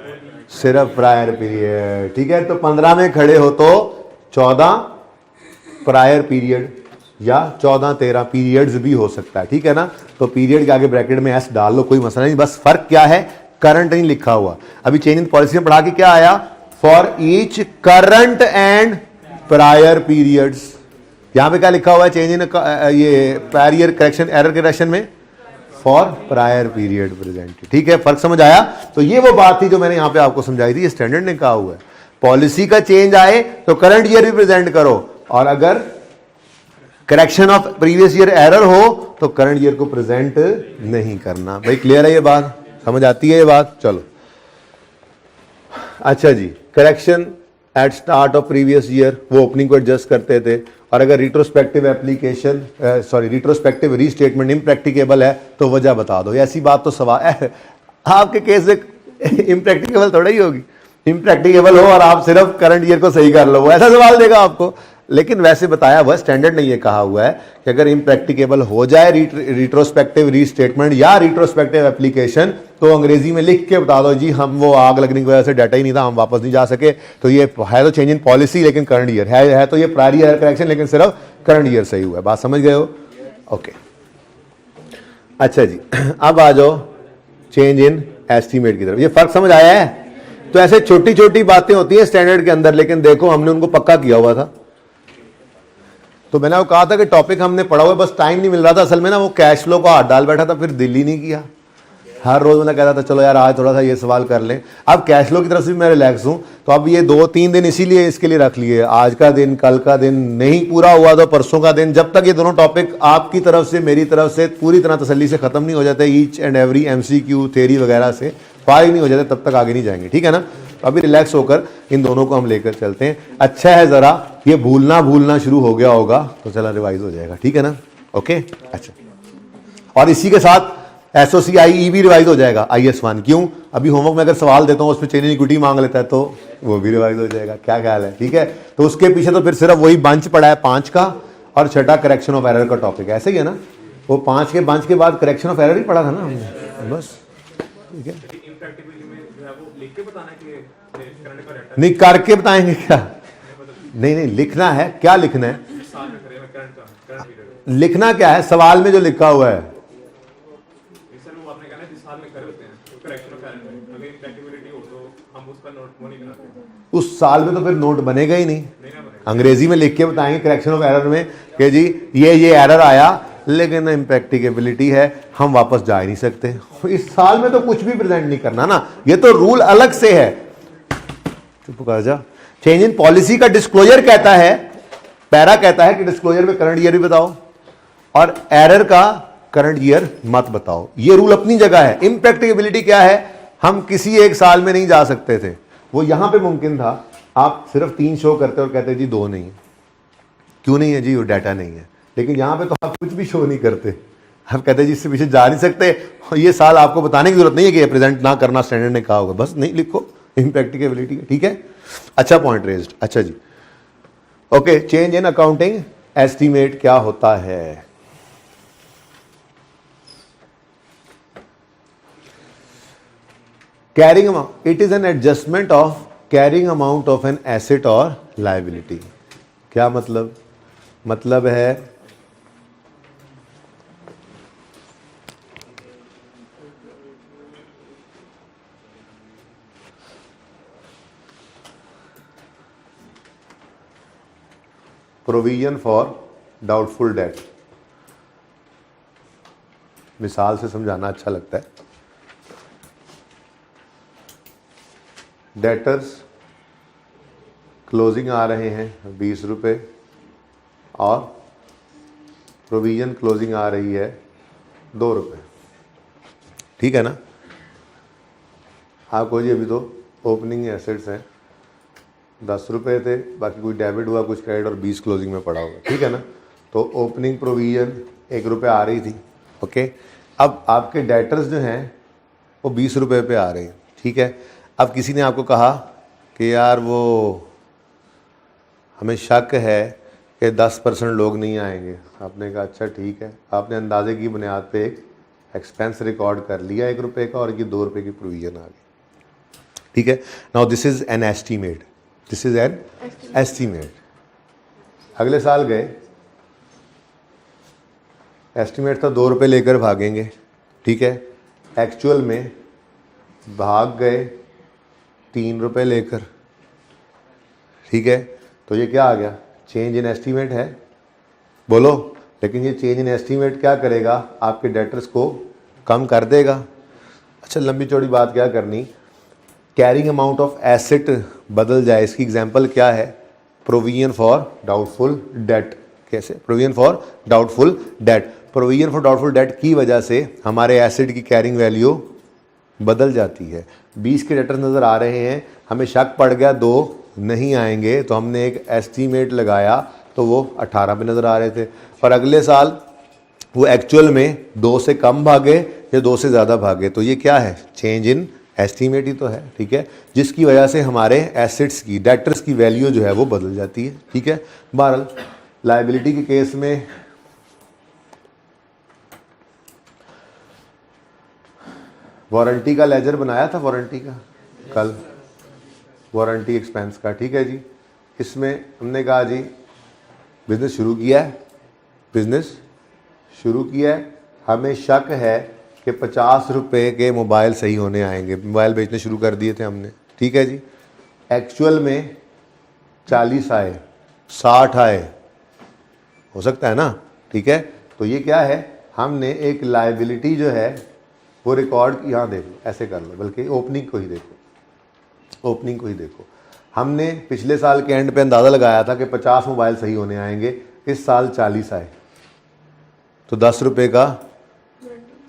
सिर्फ प्रायर पीरियड, ठीक है। तो 15 में खड़े हो तो 14 प्रायर पीरियड या 14-13 पीरियड्स भी हो सकता है, ठीक है ना। तो पीरियड के आगे ब्रैकेट में एस डाल लो, कोई मसला नहीं, बस फर्क क्या है, करंट नहीं लिखा हुआ। अभी चेंज इन पॉलिसी में पढ़ा के क्या आया, for each current and prior periods. यहां पे क्या लिखा हुआ है, चेंज इन ये prior year correction error correction में फॉर प्रायर पीरियड प्रेजेंट, ठीक है। फर्क समझ आया? तो ये वो बात थी जो मैंने यहां पे आपको समझाई थी, स्टैंडर्ड ने कहा हुआ है पॉलिसी का चेंज आए तो करंट ईयर भी प्रेजेंट करो, और अगर correction of previous year error हो तो करंट ईयर को प्रेजेंट नहीं करना। भाई क्लियर है ये बात? समझ आती है ये बात? चलो अच्छा जी, correction at start of previous year, वो ओपनिंग को एडजस्ट करते थे, और अगर retrospective application retrospective restatement impracticable है तो वजह बता दो। ऐसी बात तो सवाल आपके केस में इम्प्रैक्टिकेबल थोड़ा ही होगी, इम्प्रैक्टिकेबल हो और आप सिर्फ करंट ईयर को सही कर लो, वो ऐसा सवाल देगा आपको। लेकिन वैसे बताया हुआ स्टैंडर्ड ने ये कहा हुआ है कि अगर इम्प्रैक्टिकेबल हो जाए रिट्रोस्पेक्टिव रीस्टेटमेंट या रिट्रोस्पेक्टिव एप्लीकेशन, तो अंग्रेजी में लिख के बता दो जी हम वो आग लगने की वजह से डाटा ही नहीं था, हम वापस नहीं जा सके, तो ये है तो चेंज इन पॉलिसी लेकिन करंट ईयर है तो ये प्रायर ईयर करेक्शन लेकिन सिर्फ करंट ईयर सही हुआ है। बात समझ गए हो? ओके अच्छा जी, अब आ जाओ चेंज इन एस्टीमेट की तरफ। ये फर्क समझ आया है? तो ऐसे छोटी छोटी बातें होती हैं स्टैंडर्ड के अंदर, लेकिन देखो हमने उनको पक्का किया हुआ था। तो मैंने वो कहा था कि टॉपिक हमने पढ़ा हुआ, बस टाइम नहीं मिल रहा था। असल में ना वो कैश फ्लो को हाथ डाल बैठा था, फिर दिल ही नहीं किया। हर रोज मैंने कहता था चलो यार आज थोड़ा सा ये सवाल कर लें। अब कैश फ्लो की तरफ से भी मैं रिलैक्स हूं, तो अब ये 2-3 दिन इसीलिए इसके लिए रख लिए, आज का दिन, कल का दिन, नहीं पूरा हुआ तो परसों का दिन, जब तक ये दोनों टॉपिक आपकी तरफ से मेरी तरफ से पूरी तरह तसल्ली से खत्म नहीं हो जाते, each and every MCQ theory वगैरह से फारिग नहीं हो जाते, तब तक आगे नहीं जाएंगे, ठीक है ना। तो अभी रिलैक्स होकर इन दोनों को हम लेकर चलते हैं। अच्छा है जरा ये भूलना शुरू हो गया होगा तो चला रिवाइज हो जाएगा, ठीक है ना, ओके। अच्छा, और इसी के साथ SOCIE भी रिवाइज हो जाएगा, IS1। क्यों? अभी होमवर्क में अगर सवाल देता हूँ उसमें चेन इन इक्विटी मांग लेता है तो वो भी रिवाइज हो जाएगा, क्या ख्याल है, ठीक है। तो उसके पीछे तो फिर सिर्फ वही बंच पड़ा है 5 का, और छठा करेक्शन ऑफ एरर का टॉपिक, ऐसे ही है ना। वो 5 के बंच के बाद करेक्शन ऑफ एरर ही पढ़ा था ना हमने, बस, ठीक है। नहीं करके बताएंगे क्या? नहीं, लिखना है, क्या लिखना है, लिखना क्या है, सवाल में जो लिखा हुआ है। उस साल में तो फिर नोट बनेगा ही नहीं, अंग्रेजी में लिख के बताएंगे करेक्शन ऑफ एरर में कि जी ये एरर आया लेकिन इम्प्रैक्टिकेबिलिटी है, हम वापस जा ही नहीं सकते। इस साल में तो कुछ भी प्रेजेंट नहीं करना ना, ये तो रूल अलग से है। चुप कर जा। चेंज इन पॉलिसी का डिस्क्लोजर कहता है, पैरा कहता है कि डिस्क्लोजर में करंट ईयर भी बताओ और एरर का करंट ईयर मत बताओ, ये रूल अपनी जगह है। इम्प्रैक्टिकेबिलिटी क्या है, हम किसी एक साल में नहीं जा सकते थे, वो यहां पे मुमकिन था, आप सिर्फ 3 शो करते और कहते जी 2 नहीं है। क्यों नहीं है जी? वो डाटा नहीं है। लेकिन यहां पे तो आप कुछ भी शो नहीं करते, आप कहते जी इससे पीछे जा नहीं सकते। ये साल आपको बताने की जरूरत नहीं है कि प्रेजेंट ना करना स्टैंडर्ड ने कहा होगा, बस नहीं लिखो इम्प्रैक्टिकेबिलिटी, ठीक है। अच्छा पॉइंट रेज्ड। अच्छा जी, okay. Change in accounting estimate क्या होता है? Carrying amount, it is an adjustment of carrying amount of an asset और लायबिलिटी। क्या मतलब? मतलब है प्रोविजन फॉर डाउटफुल डेट। मिसाल से समझाना अच्छा लगता है। डेटर्स क्लोजिंग आ रहे हैं 20 रुपये और प्रोविजन क्लोजिंग आ रही है 2 रुपये, ठीक है ना। आपको जी अभी तो ओपनिंग एसेट्स हैं 10 रुपये थे, बाकी कुछ डेबिट हुआ, कुछ क्रेडिट और 20 क्लोजिंग में पड़ा होगा, ठीक है ना। तो ओपनिंग प्रोविजन 1 रुपये आ रही थी, ओके। अब आपके डेटर्स जो हैं वो 20 रुपये पे आ रहे हैं, ठीक है। अब किसी ने आपको कहा कि यार वो हमें शक है कि 10% लोग नहीं आएंगे। आपने कहा अच्छा ठीक है, आपने अंदाजे की बुनियाद पे एक एक्सपेंस रिकॉर्ड कर लिया 1 रुपये का, और ये 2 रुपये की प्रोविजन आ गई, ठीक है। Now this is N estimate, this is N estimate. अगले साल गए, एस्टीमेट था 2 रुपये लेकर भागेंगे, ठीक है। एक्चुअल में भाग गए 3 रुपये लेकर, ठीक है। तो ये क्या आ गया? चेंज इन एस्टीमेट है, बोलो। लेकिन ये चेंज इन एस्टीमेट क्या करेगा? आपके डेटर्स को कम कर देगा। अच्छा, लंबी चौड़ी बात क्या करनी, कैरिंग अमाउंट ऑफ एसेट बदल जाए। इसकी एग्जांपल क्या है? Provision for doubtful debt. कैसे? Provision for doubtful debt. Provision for doubtful debt की वजह से हमारे एसेट की कैरिंग वैल्यू बदल जाती है। 20 के डेटर्स नज़र आ रहे हैं, हमें शक पड़ गया 2 नहीं आएंगे, तो हमने एक एस्टीमेट लगाया, तो वो 18 पे नज़र आ रहे थे। और अगले साल वो एक्चुअल में 2 से कम भागे या 2 से ज़्यादा भागे। तो ये क्या है? चेंज इन एस्टीमेट ही तो है, ठीक है। जिसकी वजह से हमारे एसेट्स की, डेटर्स की वैल्यू जो है वो बदल जाती है, ठीक है। बहरहाल लायबिलिटी के केस में वारंटी का लेजर बनाया था, वारंटी का कल, वारंटी एक्सपेंस का, ठीक है जी। इसमें हमने कहा जी बिजनेस शुरू किया है, बिजनेस शुरू किया है, हमें शक है कि 50 रुपये के मोबाइल सही होने आएंगे, मोबाइल बेचने शुरू कर दिए थे हमने, ठीक है जी। एक्चुअल में 40 आए, 60 आए, हो सकता है ना, ठीक है। तो ये क्या है? हमने एक लायबिलिटी जो है वो रिकॉर्ड, यहाँ देख लो, ऐसे कर लो, बल्कि ओपनिंग को ही देखो, ओपनिंग को ही देखो। हमने पिछले साल के एंड पे अंदाज़ा लगाया था कि 50 मोबाइल सही होने आएंगे, इस साल 40 आए, तो 10 रुपये का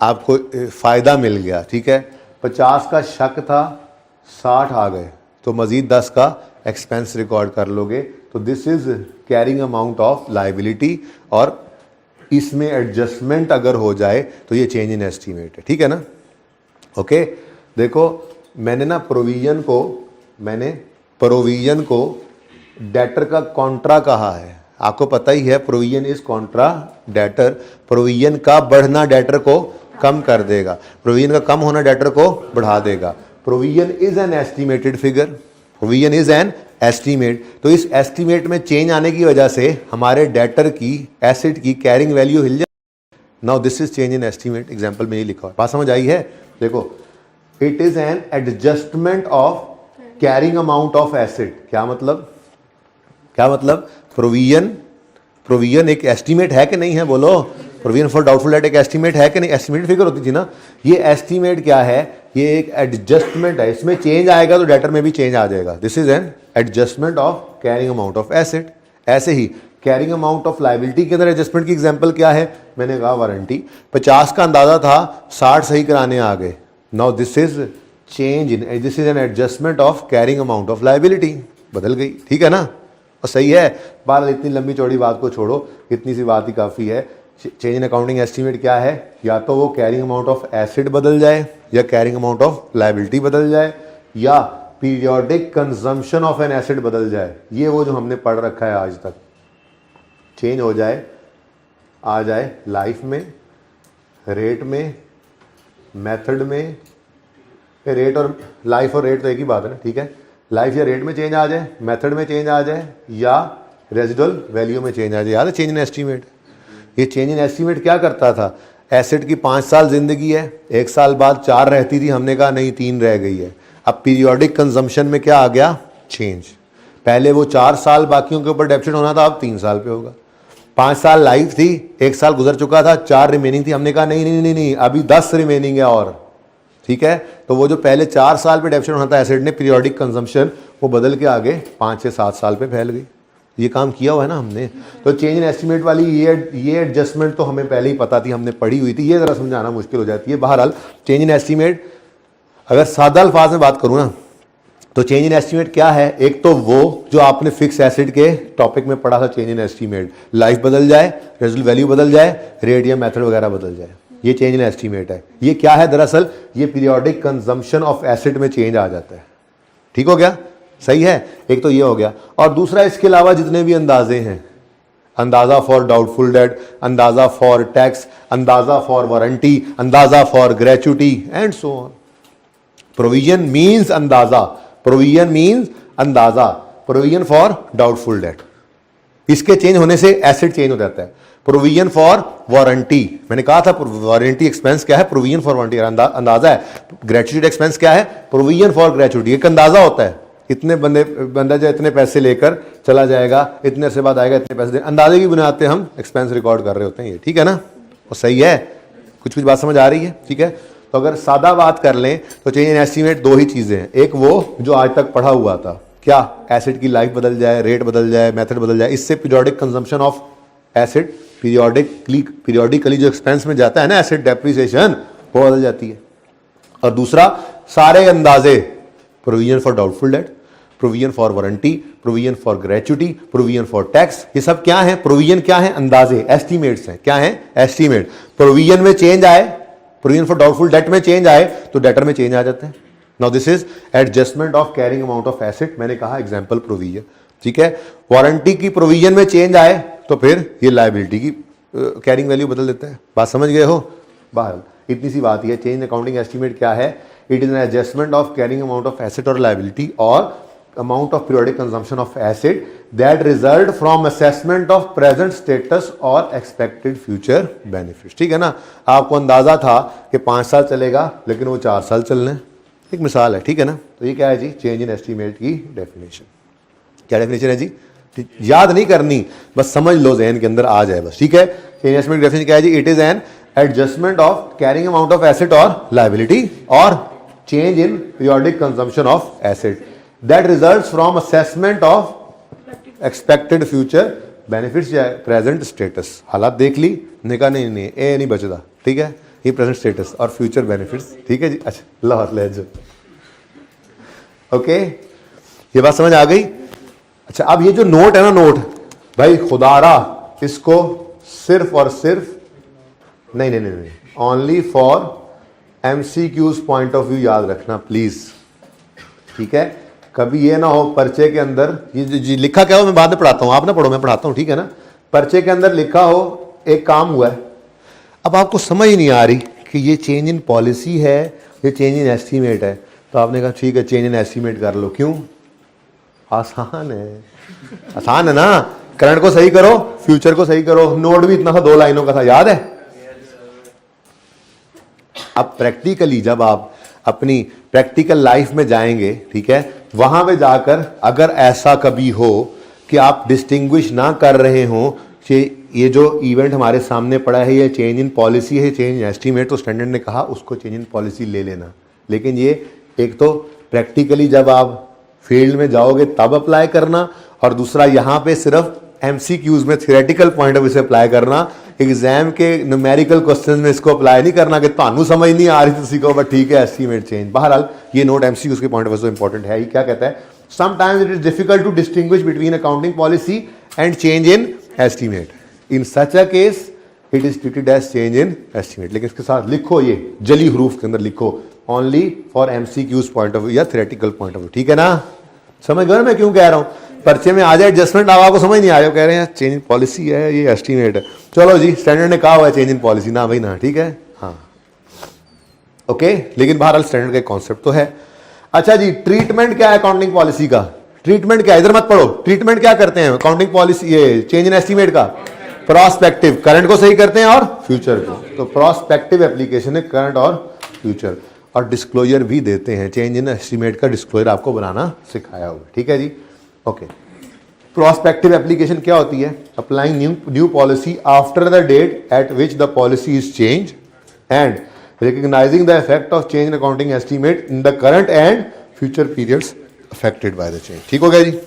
आपको फ़ायदा मिल गया। ठीक है, 50 का शक था, 60 आ गए, तो मज़ीद 10 का एक्सपेंस रिकॉर्ड कर लोगे। तो this is carrying amount of liability, और इसमें एडजस्टमेंट अगर हो जाए तो ये चेंज इन एस्टीमेट है। ठीक है ना। ओके, देखो मैंने ना प्रोविजन को डेटर का कॉन्ट्रा कहा है। आपको पता ही है provision is Contra debtor. Provision का बढ़ना डेटर को कम कर देगा, प्रोविजन का कम होना डेटर को बढ़ा देगा। Provision is an estimated figure, provision is an estimate. तो इस एस्टीमेट में चेंज आने की वजह से हमारे डेटर की एसेट की कैरिंग वैल्यू हिल जाए। Now this is change in estimate. Example में ये लिखा है, बात समझ आई है। देखो, it is an adjustment of carrying amount of asset. क्या मतलब? प्रोविजन एक एस्टीमेट है कि नहीं है? बोलो। प्रोविजन फॉर डाउटफुल डेट एक एस्टीमेट है कि नहीं? एस्टीमेटेड फिगर होती थी ना। ये एस्टीमेट क्या है? ये एक एडजस्टमेंट है, इसमें चेंज आएगा तो डेटर में भी चेंज आ जाएगा। This is an adjustment of carrying amount of asset. ऐसे ही कैरिंग अमाउंट ऑफ लाइबिलिटी के अंदर एडजस्टमेंट की एग्जांपल क्या है? मैंने कहा वारंटी। 50 का अंदाजा था, 60 सही कराने आ गए। Now this is change in, this is an adjustment of carrying amount of liability. बदल गई। ठीक है ना, और सही है। बार इतनी लंबी चौड़ी बात को छोड़ो, इतनी सी बात ही काफ़ी है। चेंज इन अकाउंटिंग एस्टीमेट क्या है? या तो वो कैरिंग अमाउंट ऑफ एसेट बदल जाए, या कैरिंग अमाउंट ऑफ लाइबिलिटी बदल जाए, या periodic consumption of an asset बदल जाए। ये वो जो हमने पढ़ रखा है आज तक, चेंज हो जाए, आ जाए लाइफ में, रेट में, मेथड में। रेट और लाइफ और रेट तो एक ही बात है ना। ठीक है, लाइफ या रेट में चेंज आ जाए, मेथड में चेंज आ जाए, या रेजिडुअल वैल्यू में चेंज आ जाए। याद है चेंज इन एस्टीमेट? ये चेंज इन एस्टीमेट क्या करता था? एसेट की 5 साल जिंदगी है, 1 साल बाद 4 रहती थी, हमने कहा नहीं 3 रह गई है। अब पीरियोडिक कंजम्पशन में क्या आ गया? चेंज। पहले वो 4 साल बाकियों के ऊपर डेप्सिट होना था, अब 3 साल पे होगा। 5 साल लाइफ थी, 1 साल गुजर चुका था, 4 रिमेनिंग थी, हमने कहा नहीं नहीं नहीं नहीं, अभी 10 रिमेनिंग है और। ठीक है, तो वो जो पहले 4 साल पे डेप्सिट होना था एसेट ने, पीरियोडिक कंजम्पशन, वो बदल के आगे 5 से 7 साल पे फैल गई। ये काम किया हुआ है ना हमने। तो चेंज इन एस्टीमेट वाली ये एडजस्टमेंट तो हमें पहले ही पता थी, हमने पढ़ी हुई थी। ये जरा समझाना मुश्किल हो जाती है। बहरहाल चेंज इन एस्टीमेट, अगर सादा अल्फाज में बात करूँ ना, तो चेंज इन एस्टीमेट क्या है? एक तो वो जो आपने फिक्स एसेट के टॉपिक में पढ़ा था, चेंज इन एस्टीमेट, लाइफ बदल जाए, रेजिडुअल वैल्यू बदल जाए, रेट या मेथड वगैरह बदल जाए, ये चेंज इन एस्टीमेट है। ये क्या है? दरअसल ये पीरियोडिक कंजम्पशन ऑफ एसेट में चेंज आ जाता है। ठीक हो गया? सही है। एक तो ये हो गया, और दूसरा इसके अलावा जितने भी अंदाजे हैं, अंदाजा फॉर डाउटफुल डेट, अंदाजा फॉर टैक्स, अंदाजा फॉर वारंटी, अंदाजा for gratuity and so on. Provision means अंदाजा, प्रोविजन मींस अंदाजा, प्रोविजन फॉर डाउटफुल डेट। इसके चेंज होने से एसेट चेंज हो जाता है। प्रोविजन फॉर वारंटी, मैंने कहा था वारंटी एक्सपेंस क्या है? प्रोविजन फॉर वारंटी अंदाजा है। ग्रेच्युटी एक्सपेंस क्या है? प्रोविजन फॉर ग्रेच्युटी, एक अंदाजा होता है। इतने बंदा जो इतने पैसे लेकर चला जाएगा, इतने अरसे बाद आएगा, इतने पैसे, अंदाजे की बुनियाद पे हम एक्सपेंस रिकॉर्ड कर रहे होते हैं। ये ठीक है ना, और सही है। कुछ बात समझ आ रही है? ठीक है, तो अगर सादा बात कर लें तो चेंज इन एस्टीमेट 2 ही चीजें हैं। एक वो जो आज तक पढ़ा हुआ था, क्या? एसेट की लाइफ बदल जाए, रेट बदल जाए, मेथड बदल जाए, इससे periodic consumption of asset, periodically जो एक्सपेंस में जाता है ना एसेट डेप्रिसिएशन, वो बदल जाती है। और दूसरा सारे अंदाजे, provision for doubtful debt, provision for warranty, provision for gratuity, provision for tax, ये सब क्या है? प्रोविजन क्या है? अंदाजे, एस्टीमेट्स हैं। क्या है? एस्टीमेट। प्रोविजन में चेंज आए, प्रोविजन फॉर डाउटफुल डेट में चेंज आए तो डेटर में चेंज आ जाते हैं। Now this is adjustment of carrying amount of asset. मैंने कहा एग्जांपल प्रोविजन। ठीक है, वारंटी की प्रोविजन में चेंज आए तो फिर ये लायबिलिटी की कैरिंग वैल्यू बदल देता है। बात समझ गए हो? बहरहाल इतनी सी बात ही है। चेंज अकाउंटिंग एस्टीमेट क्या है? It is an adjustment of carrying amount of asset और लायबिलिटी और amount of periodic consumption of asset that result from assessment of present status or expected future benefits। ठीक है ना, आपको अंदाजा था कि 5 साल चलेगा लेकिन वो 4 साल चलना है, एक मिसाल है। ठीक है ना, तो ये क्या है जी? चेंज इन एस्टीमेट की डेफिनेशन। क्या डेफिनेशन है जी? याद नहीं करनी, बस समझ लो, जहन के अंदर आ जाए बस। ठीक है, चेंज इन एस्टीमेट डेफिनेशन क्या है जी? It is an adjustment of carrying amount of asset और लायबिलिटी और change in periodic consumption of asset. That results from assessment of expected future benefits या प्रेजेंट स्टेटस। हालात देख ली, निका नहीं नहीं ए नहीं बचता, ठीक है, ये प्रेजेंट स्टेटस और फ्यूचर बेनिफिट्स, ठीक है जी। अच्छा लाहौर लहज, ओके, ये बात समझ आ गई। अच्छा अब ये जो नोट है ना, नोट भाई खुदारा इसको सिर्फ और सिर्फ नहीं नहीं नहीं only for MCQs point of view याद रखना प्लीज, ठीक है। कभी ये ना हो पर्चे के अंदर ये जी लिखा क्या हो, मैं बाद में पढ़ाता हूं, आप ना पढ़ो मैं पढ़ाता हूं, ठीक है ना। पर्चे के अंदर लिखा हो एक काम हुआ है, अब आपको समझ नहीं आ रही कि ये चेंज इन पॉलिसी है, ये चेंज इन एस्टीमेट है, तो आपने कहा ठीक है चेंज इन एस्टीमेट कर लो। क्यों? आसान है, आसान है ना। करंट को सही करो, फ्यूचर को सही करो, नोट भी इतना था 2 लाइनों का था, याद है। अब प्रैक्टिकली जब आप अपनी प्रैक्टिकल लाइफ में जाएंगे, ठीक है, वहां पे जाकर अगर ऐसा कभी हो कि आप डिस्टिंग्विश ना कर रहे हो कि ये जो इवेंट हमारे सामने पड़ा है ये चेंज इन पॉलिसी है, चेंज इन एस्टीमेट, तो स्टैंडर्ड ने कहा उसको चेंज इन पॉलिसी ले लेना। लेकिन ये एक तो प्रैक्टिकली जब आप फील्ड में जाओगे तब अप्लाई करना, और दूसरा यहाँ पे सिर्फ MCQs में थियोरेटिकल पॉइंट ऑफ व्यू से अप्लाई करना, एग्जाम के न्यूमेरिकल क्वेश्चन में इसको अप्लाई नहीं करना कि ਤੁਹਾਨੂੰ समझ नहीं आ रही तो सीखो बट ठीक है एस्टीमेट चेंज। बहरहाल ये नोट MCQs के पॉइंट ऑफ व्यू से इंपॉर्टेंट है। ये क्या कहता है, sometimes it is difficult to distinguish between accounting policy and change in estimate, in such a case it is treated as change in estimate. लेकिन इसके साथ लिखो, ये जली हरूफ के अंदर लिखो only for MCQs point of view या थियोरेटिकल पॉइंट ऑफ व्यू, ठीक है ना। समझ गए मैं क्यों कह रहा हूं, पर्चे में आ जाए एडजस्टमेंट, अब आपको समझ नहीं आ रहा, कह रहे हैं चेंज इन पॉलिसी है ये एस्टीमेट है, चलो जी स्टैंडर्ड ने कहा हुआ है चेंज इन पॉलिसी, ना भाई ना, ठीक है, हाँ ओके। लेकिन बहरहाल स्टैंडर्ड का कॉन्सेप्ट तो है। अच्छा जी, ट्रीटमेंट क्या है अकाउंटिंग पॉलिसी का, ट्रीटमेंट क्या है, इधर मत पढ़ो, ट्रीटमेंट क्या करते हैं अकाउंटिंग पॉलिसी ये चेंज इन एस्टीमेट का, प्रोस्पेक्टिव, करंट को सही करते हैं और फ्यूचर को, तो प्रोस्पेक्टिव एप्लीकेशन है करंट और फ्यूचर, और डिस्क्लोजर भी देते हैं, चेंज इन एस्टीमेट का डिस्क्लोजर आपको बनाना सिखाया हुआ, ठीक है जी, ओके। प्रोस्पेक्टिव एप्लीकेशन क्या होती है, applying new policy after the date at which the policy is change and recognising the effect of change in accounting estimate in the current and future periods affected by the change, ठीक हो गया जी।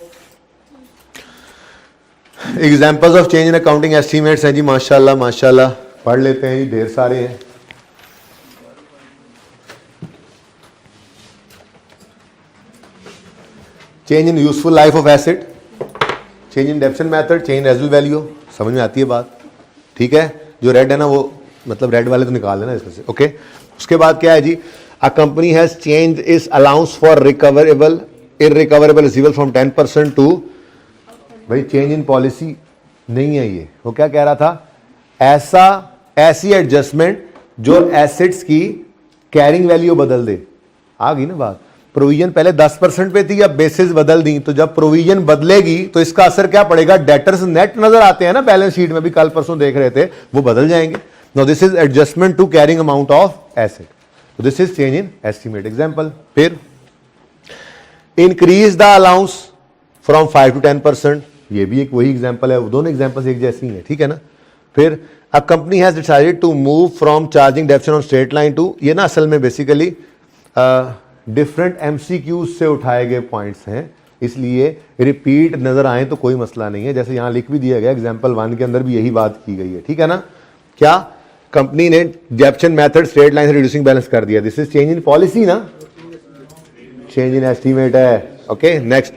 Examples of change in accounting estimates हैं जी, माशाल्लाह माशाल्लाह, पढ़ लेते हैं जी, ढेर सारे हैं। Change in useful life of asset, change in डेप्शन method, change in residual value, समझ में आती है बात, ठीक है। जो रेड है ना वो मतलब रेड वाले तो निकाल लेना इसमें से, ओके। उसके बाद क्या है जी, a company has change is allowance for recoverable irrecoverable receivable from 10% to, भाई चेंज इन पॉलिसी नहीं है ये, वो क्या कह रहा था, ऐसी एडजस्टमेंट जो एसेट्स की कैरिंग वैल्यू बदल दे, आ गई ना बात। प्रोविजन पहले 10% पे थी, अब बेसिस बदल दी, तो जब प्रोविजन बदलेगी तो इसका असर क्या पड़ेगा, डेटर्स नेट नजर आते हैं ना बैलेंस शीट में भी, कल परसों देख रहे थे, वो बदल जाएंगे। Now this is adjustment to carrying amount of asset, तो this is change in estimate. Example, फिर increase the allowance from 5 to 10%, ये भी एक वही एग्जांपल है, दोनों एग्जांपल्स एक जैसी हैं, ठीक है ना। फिर a company has decided to move from charging depreciation on straight line to, ये ना असल में बेसिकली डिफरेंट MCQs से उठाए गए पॉइंट्स हैं, इसलिए रिपीट नजर आए तो कोई मसला नहीं है। जैसे यहां लिख भी दिया गया एग्जांपल 1 के अंदर भी यही बात की गई है, ठीक है ना। क्या कंपनी ने डेप्शन मेथड स्ट्रेट लाइन से रिड्यूसिंग बैलेंस कर दिया, this is change in policy ना, चेंज इन एस्टीमेट है, okay. Next,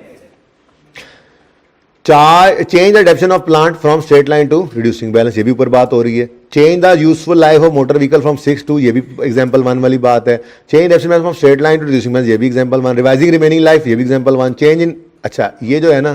change the depreciation of plant from straight line to reducing balance, ये भी ऊपर बात हो रही है। Change the useful life of motor vehicle from 6 to, ये भी एग्जांपल 1 वाली बात है। Change depreciation from straight line to reducing balance, ये भी एग्जांपल 1। रिवाइजिंग रिमेनिंग लाइफ, ये भी एग्जांपल 1। चेंज इन, अच्छा ये जो है ना,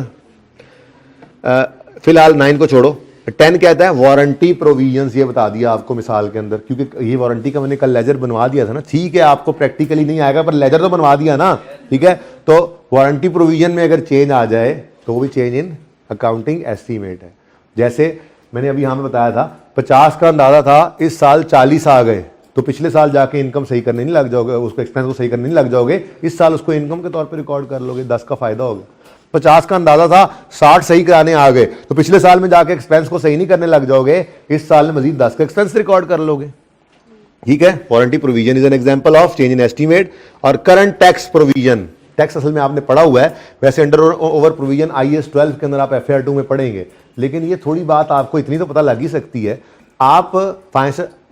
फिलहाल 9 को छोड़ो, 10 कहता है वारंटी प्रोविजंस, ये बता दिया आपको मिसाल के अंदर, क्योंकि ये वारंटी का मैंने कल लेजर बनवा दिया था ना, ठीक है आपको प्रैक्टिकली नहीं आएगा पर लेजर तो बनवा दिया ना, ठीक है। तो वारंटी प्रोविजन में अगर चेंज आ जाए तो वो भी चेंज इन अकाउंटिंग एस्टीमेट है। जैसे मैंने अभी यहां पे बताया था 50 का अंदाजा था, इस साल 40 आ गए, तो पिछले साल जाके इनकम सही करने नहीं लग जाओगे, उसको एक्सपेंस को सही करने नहीं लग जाओगे, इस साल उसको इनकम के तौर पे रिकॉर्ड कर लोगे, 10 का फायदा होगा। 50 का अंदाजा था, 60 सही कराने आ गए, तो पिछले साल में जाके एक्सपेंस को सही नहीं करने लग जाओगे, इस साल में मजीद 10 का एक्सपेंस रिकॉर्ड कर लोगे, ठीक है। Warranty provision is an example of change in estimate. और करंट टैक्स प्रोविजन, टैक्स असल में आपने पढ़ा हुआ है, वैसे अंडर ओवर प्रोविजन IAS 12 के अंदर आप FAR 2 में पढ़ेंगे, लेकिन ये थोड़ी बात आपको इतनी तो पता लग ही सकती है। आप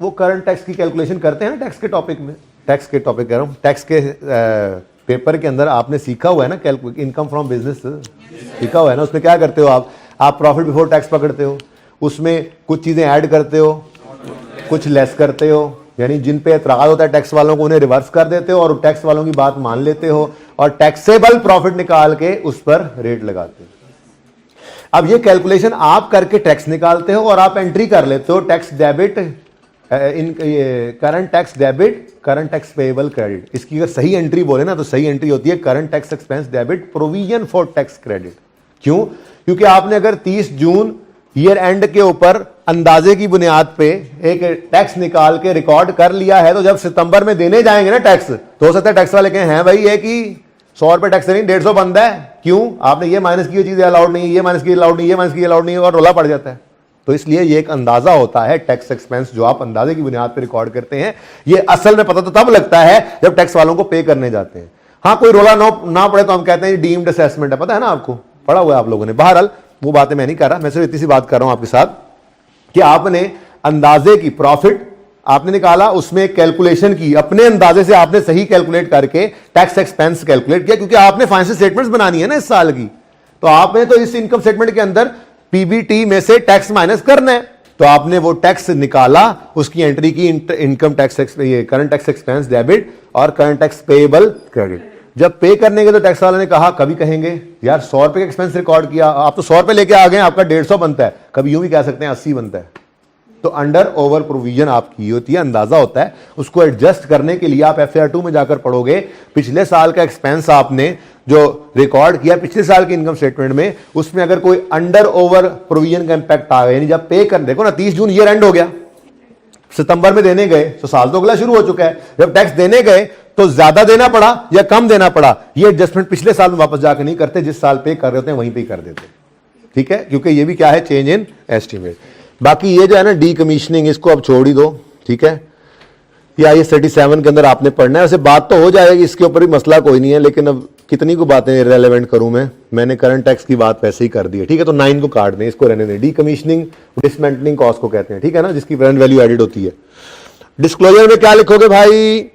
वो करंट टैक्स की कैलकुलेशन करते हैं टैक्स के टॉपिक में, टैक्स के टॉपिक कह रहा हूँ, टैक्स के पेपर के अंदर आपने सीखा हुआ है ना, इनकम फ्रॉम बिजनेस सीखा हुआ है ना। उसमें क्या करते हो आप प्रॉफिट बिफोर टैक्स पकड़ते हो, उसमें कुछ चीज़ें ऐड करते हो, कुछ लेस करते हो, यानी जिन पे एतराज होता है टैक्स वालों को उन्हें रिवर्स कर देते हो और टैक्स वालों की बात मान लेते हो और टैक्सेबल प्रॉफिट निकाल के उस पर रेट लगाते हो। अब ये कैलकुलेशन आप करके टैक्स निकालते हो और आप एंट्री कर लेते हो tax debit in current tax debit current tax payable credit. इसकी अगर सही एंट्री बोले ना तो सही एंट्री होती है current tax expense debit provision for tax credit. क्यों? क्योंकि आपने अगर 30 जून ईयर एंड के ऊपर अंदाजे की बुनियाद पे एक टैक्स निकाल के रिकॉर्ड कर लिया है, तो जब सितंबर में देने जाएंगे ना टैक्स, तो हो सकता है टैक्स वाले कहें हैं भाई ये कि 100 रुपए टैक्स नहीं 150 बंद है, क्यों? आपने ये माइनस की चीजें अलाउड नहीं, ये माइनस की अलाउड नहीं, ये माइनस की अलाउड नहीं, और रोला पड़ जाता है। तो इसलिए ये एक अंदाजा होता है टैक्स एक्सपेंस जो आप अंदाजे की बुनियाद पर रिकॉर्ड करते हैं। ये असल में पता तो तब लगता है जब टैक्स वालों को पे करने जाते हैं। हाँ, कोई रोला ना पड़े तो हम कहते हैं डीम्ड असेसमेंट है, पता है ना आपको, पढ़ा हुआ है आप लोगों ने। बहरहाल वो बातें मैं नहीं कर रहा, मैं सिर्फ इतनी सी बात कर रहा हूं आपके साथ कि आपने अंदाजे की प्रॉफिट आपने निकाला, उसमें एक कैलकुलेशन की, अपने अंदाजे से आपने सही कैलकुलेट करके टैक्स एक्सपेंस कैलकुलेट किया, क्योंकि आपने फाइनेंशियल स्टेटमेंट्स बनानी है ना इस साल की, तो आपने तो इस इनकम स्टेटमेंट के अंदर पीबीटी में से टैक्स माइनस करना है, तो आपने वो टैक्स निकाला, उसकी एंट्री की income tax current tax expense debit और करंट टैक्स पेएबल क्रेडिट। जब पे करने के तो टैक्स वाले ने कहा, कभी कहेंगे यार 100 रुपए का एक्सपेंस रिकॉर्ड किया, आप तो 100 रुपए लेके आ गए, आपका 150 बनता है, कभी यूं भी कह सकते हैं 80 बनता है। तो अंडर ओवर प्रोविजन आपकी होती है, अंदाजा होता है, उसको एडजस्ट करने के लिए आप FAR 2 में जाकर पढ़ोगे, पिछले साल का एक्सपेंस आपने जो रिकॉर्ड किया पिछले साल के इनकम स्टेटमेंट में, उसमें अगर कोई अंडर ओवर प्रोविजन का इंपैक्ट आ गया, यानी जब पे कर, देखो ना 30 जून ईयर एंड हो गया, सितंबर में देने गए तो साल तो अगला शुरू हो चुका है, जब टैक्स देने गए तो ज्यादा देना पड़ा या कम देना पड़ा, ये एडजस्टमेंट पिछले साल में वापस जाकर नहीं करते, जिस साल पे कर रहे होते हैं वहीं पे कर देते, ठीक है, क्योंकि ये भी क्या है, चेंज इन एस्टिमेट। बाकी ये जो है ना डी कमीशनिंग, इसको अब छोड़ ही दो, ठीक है, ये IAS 37 के अंदर आपने पढ़ना है। वैसे बात तो हो जाएगी, इसके ऊपर भी मसला कोई नहीं है, लेकिन अब कितनी को बातें रेलेवेंट करूं मैंने करंट टैक्स की बात वैसे ही कर दी है, ठीक है, तो 9 को काट दें, इसको रहने दें। डी कमीशनिंग डिसमेंटलिंग कॉस्ट को कहते हैं, ठीक है ना, जिसकी प्रेजेंट वैल्यू एडिड होती है। डिस्क्लोजर में क्या लिखोगे भाई?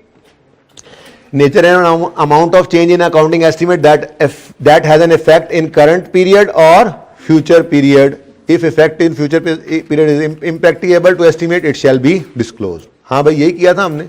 Nature and amount of change in accounting estimate that has an effect in current period और future period. If effect in future period is impracticable to estimate, it shall be disclose. हाँ भाई, यही किया था हमने,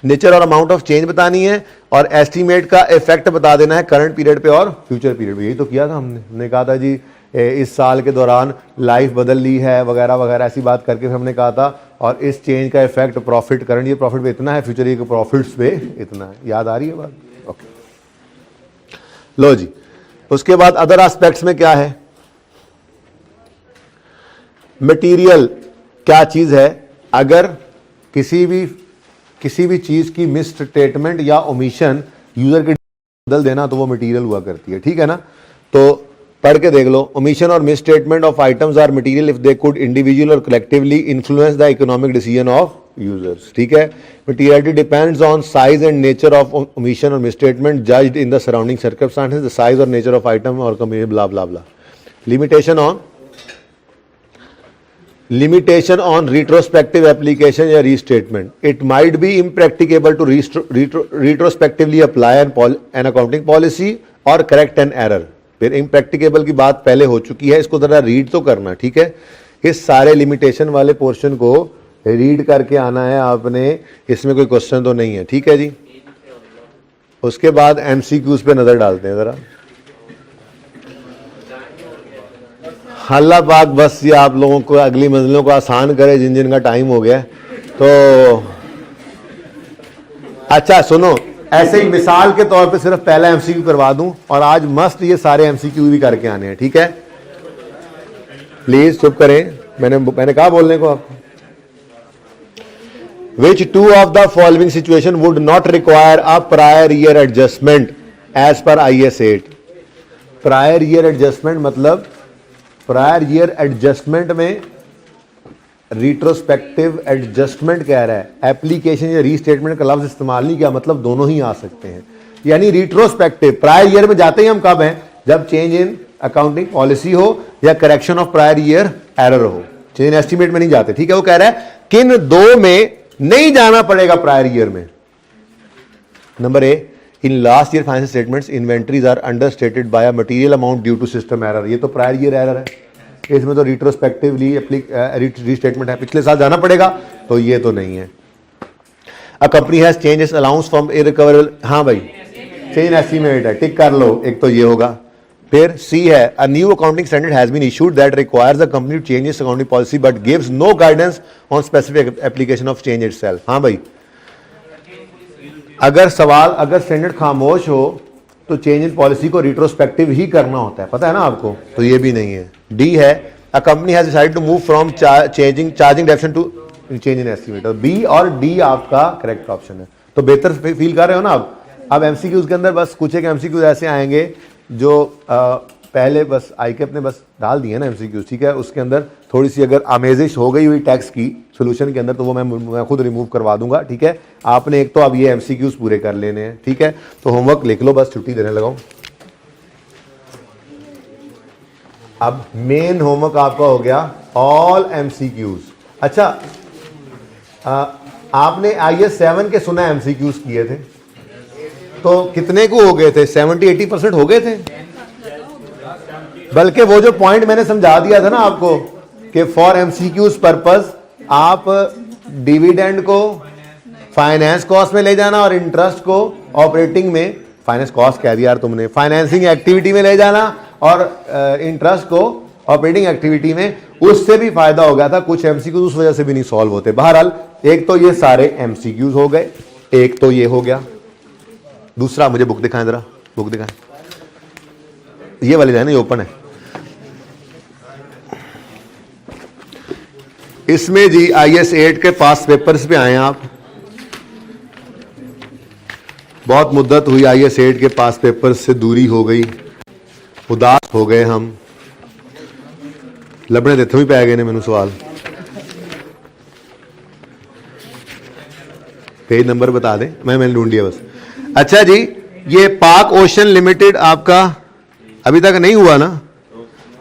नेचर और amount of change बतानी है और एस्टिमेट का इफेक्ट बता देना है करंट पीरियड पे और फ्यूचर पीरियड पे। यही तो किया था हमने कहा था जी इस साल के दौरान लाइफ बदल ली है वगैरह वगैरह, ऐसी बात करके फिर हमने कहा था, और इस चेंज का effect profit, current year profit पे इतना है, फ्यूचर ईयर के प्रॉफिट्स पे इतना है। याद आ रही है बात? ओके, लो जी। उसके बाद अदर एस्पेक्ट्स में क्या है? मटेरियल क्या चीज है? अगर किसी भी चीज की मिस स्टेटमेंट या ओमिशन यूजर के बदल देना तो वो मटेरियल हुआ करती है, ठीक है ना। तो पढ़ के देख लो, ओमिशन और misstatement of items are material if they could individual और collectively influence the economic decision of users, ठीक है। Materiality depends on size and nature of omission और misstatement judged in the surrounding circumstances, the size और nature of item और blah blah blah. Limitation on retrospective application या restatement. It might be impracticable to retrospectively apply an accounting policy or correct an error. फिर impracticable की बात पहले हो चुकी है, इसको जरा रीड तो करना, ठीक है। इस सारे लिमिटेशन वाले पोर्शन को रीड करके आना है आपने, इसमें कोई क्वेश्चन तो नहीं है, ठीक है जी। उसके बाद MCQs पे नजर डालते हैं जरा। अल्लाह पाक बस ये आप लोगों को अगली मंजिलों को आसान करे जिन जिन का टाइम हो गया। तो अच्छा सुनो, ऐसे ही मिसाल के तौर पे सिर्फ पहला MCQ करवा दूं, और आज मस्त ये सारे MCQ भी करके आने हैं, ठीक है। प्लीज चुप करें, मैंने कहा बोलने को आपको। Which two of the following situation would not require a prior year adjustment as per IAS 8? Prior year adjustment मतलब प्रायर ईयर एडजस्टमेंट में रिट्रोस्पेक्टिव एडजस्टमेंट कह रहा है, एप्लीकेशन या रीस्टेटमेंट का लफ्ज इस्तेमाल नहीं किया, मतलब दोनों ही आ सकते हैं। यानी रिट्रोस्पेक्टिव। प्रायर ईयर में जाते ही हम कब हैं? जब चेंज इन अकाउंटिंग पॉलिसी हो या correction of prior year error हो। चेंज इन एस्टीमेट में नहीं जाते, ठीक है। वो कह रहा है किन दो में नहीं जाना पड़ेगा प्रायर ईयर में? Number A, in last year financial statements inventories are understated by a material amount due to system error. ये तो प्रायर ईयर एरर है, इसमें तो रिट्रोस्पेक्टिवली रीस्टेटमेंट है, पिछले साल जाना पड़ेगा, तो ये तो नहीं है। A company has change it's allowance from irrecoverable, हाँ भाई चेंज एस्टीमेट है, टिक कर लो, एक तो ये होगा। फिर सी है, a new accounting standard has been issued that requires a company to change its accounting policy but gives no guidance on specific application of change itself. हाँ भाई, अगर स्टैंडर्ड खामोश हो तो चेंज इन पॉलिसी को retrospective ही करना होता है, पता है ना आपको, तो ये भी नहीं है। डी है, a company has decided to move from charging definition to change in estimate. B और डी आपका करेक्ट ऑप्शन है। तो बेहतर फील कर रहे हो ना आप? अब एमसीक्यूज के अंदर बस कुछ एक एमसीक्यूज ऐसे आएंगे जो पहले बस आईकेप ने बस डाल दिए ना एमसीक्यूज, ठीक है। उसके अंदर थोड़ी सी अगर आमेजिश हो गई हुई टैक्स की सोल्यूशन के अंदर तो वो मैं खुद रिमूव करवा दूंगा, ठीक है। आपने एक तो अब ये एमसीक्यूज पूरे कर लेने हैं, ठीक है। तो होमवर्क लिख लो, बस छुट्टी देने लगाओ। अब मेन होमवर्क आपका हो गया ऑल एमसीक्यूज। अच्छा, आपने IAS 7 के सुना एमसीक्यूज किए थे, तो कितने को हो गए थे? 70-80% हो गए थे। बल्कि वो जो पॉइंट मैंने समझा दिया था ना आपको कि फॉर एमसीक्यूज पर्पस आप डिविडेंड को फाइनेंस कॉस्ट में ले जाना और इंटरेस्ट को ऑपरेटिंग में, फाइनेंस कॉस्ट कह दिया यार तुमने, फाइनेंसिंग एक्टिविटी में ले जाना और इंटरेस्ट को ऑपरेटिंग एक्टिविटी में, उससे भी फायदा हो गया था। कुछ एमसीक्यूज उस वजह से भी नहीं सॉल्व होते। बहरहाल एक तो ये सारे एमसीक्यूज हो गए, एक तो ये हो गया। दूसरा, मुझे बुक दिखाएं जरा, बुक दिखाएं, ये वाली है ना, ये ओपन है। इसमें जी IAS 8 के पास पेपर्स पे आए आप। बहुत मुद्दत हुई IAS 8 के पास पेपर्स से दूरी हो गई, उदास हो गए हम, लबने देते ही पै गए ने मैनू सवाल। पेज नंबर बता दें, मैंने ढूंढ लिया बस। अच्छा जी, ये पाक ओशन लिमिटेड आपका अभी तक नहीं हुआ ना?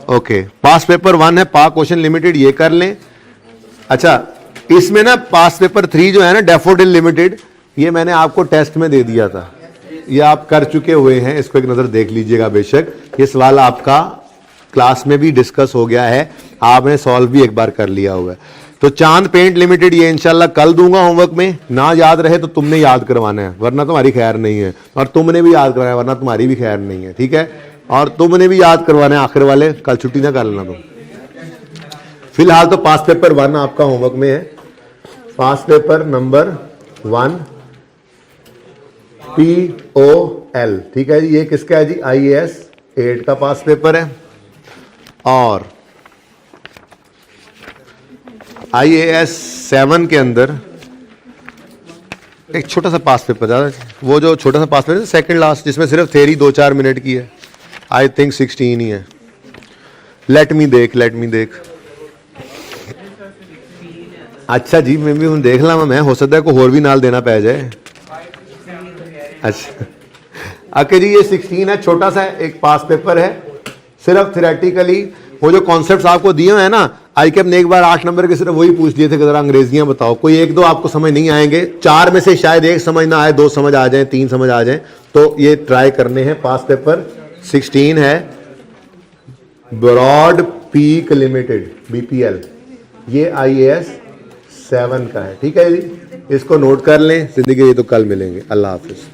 ओके, पास पेपर 1 है पाक ओशन लिमिटेड, ये कर लें। अच्छा, इसमें ना पास पेपर 3 जो है ना डैफोडिल लिमिटेड, ये मैंने आपको टेस्ट में दे दिया था, ये आप कर चुके हुए हैं, इसको एक नजर देख लीजिएगा। बेशक ये सवाल आपका क्लास में भी डिस्कस हो गया है, आपने सॉल्व भी एक बार कर लिया हुआ है। तो चांद पेंट लिमिटेड ये इंशाल्लाह कल दूंगा होमवर्क में, ना याद रहे तो तुमने याद करवाना है, वरना तुम्हारी खैर नहीं है, और तुमने भी याद करवाना है वरना तुम्हारी भी खैर नहीं है, ठीक है। और तुमने भी याद करवाना है, आखिर वाले कल छुट्टी ना कर लेना तुम। फिलहाल तो पास पेपर 1 आपका होमवर्क में है, पास पेपर नंबर 1 POL, ठीक है जी। ये किसका है जी? IAS 8 का पास पेपर है। और IAS 7 के अंदर एक छोटा सा पास पेपर, ज़्यादा वो जो छोटा सा पास पेपर सेकंड लास्ट, जिसमें सिर्फ थ्योरी 2-4 मिनट की है, आई थिंक 16 ही है। लेट मी देख। अच्छा जी, मैं भी हूँ देख ला, मैं हो सकता है को होर भी नाल देना पै जाए। अच्छा आके जी, ये 16 है, छोटा सा एक पास पेपर है, सिर्फ थ्योरेटिकली वो जो कॉन्सेप्ट्स आपको दिए हैं ना, आईकेप ने एक बार 8 नंबर के सिर्फ वही पूछ दिए थे कि जरा अंग्रेजियां बताओ, कोई 1-2 आपको समझ नहीं आएंगे, 4 में से शायद 1 समझ ना आए, 2 समझ आ जाए, 3 समझ आ जाए, तो ये ट्राई करने हैं। पास पेपर 16 है ब्रॉड पीक लिमिटेड BPL, ये IAS 7 का है, ठीक है जी। इसको नोट कर लें, जिंदगी ये तो कल मिलेंगे। अल्लाह हाफिज।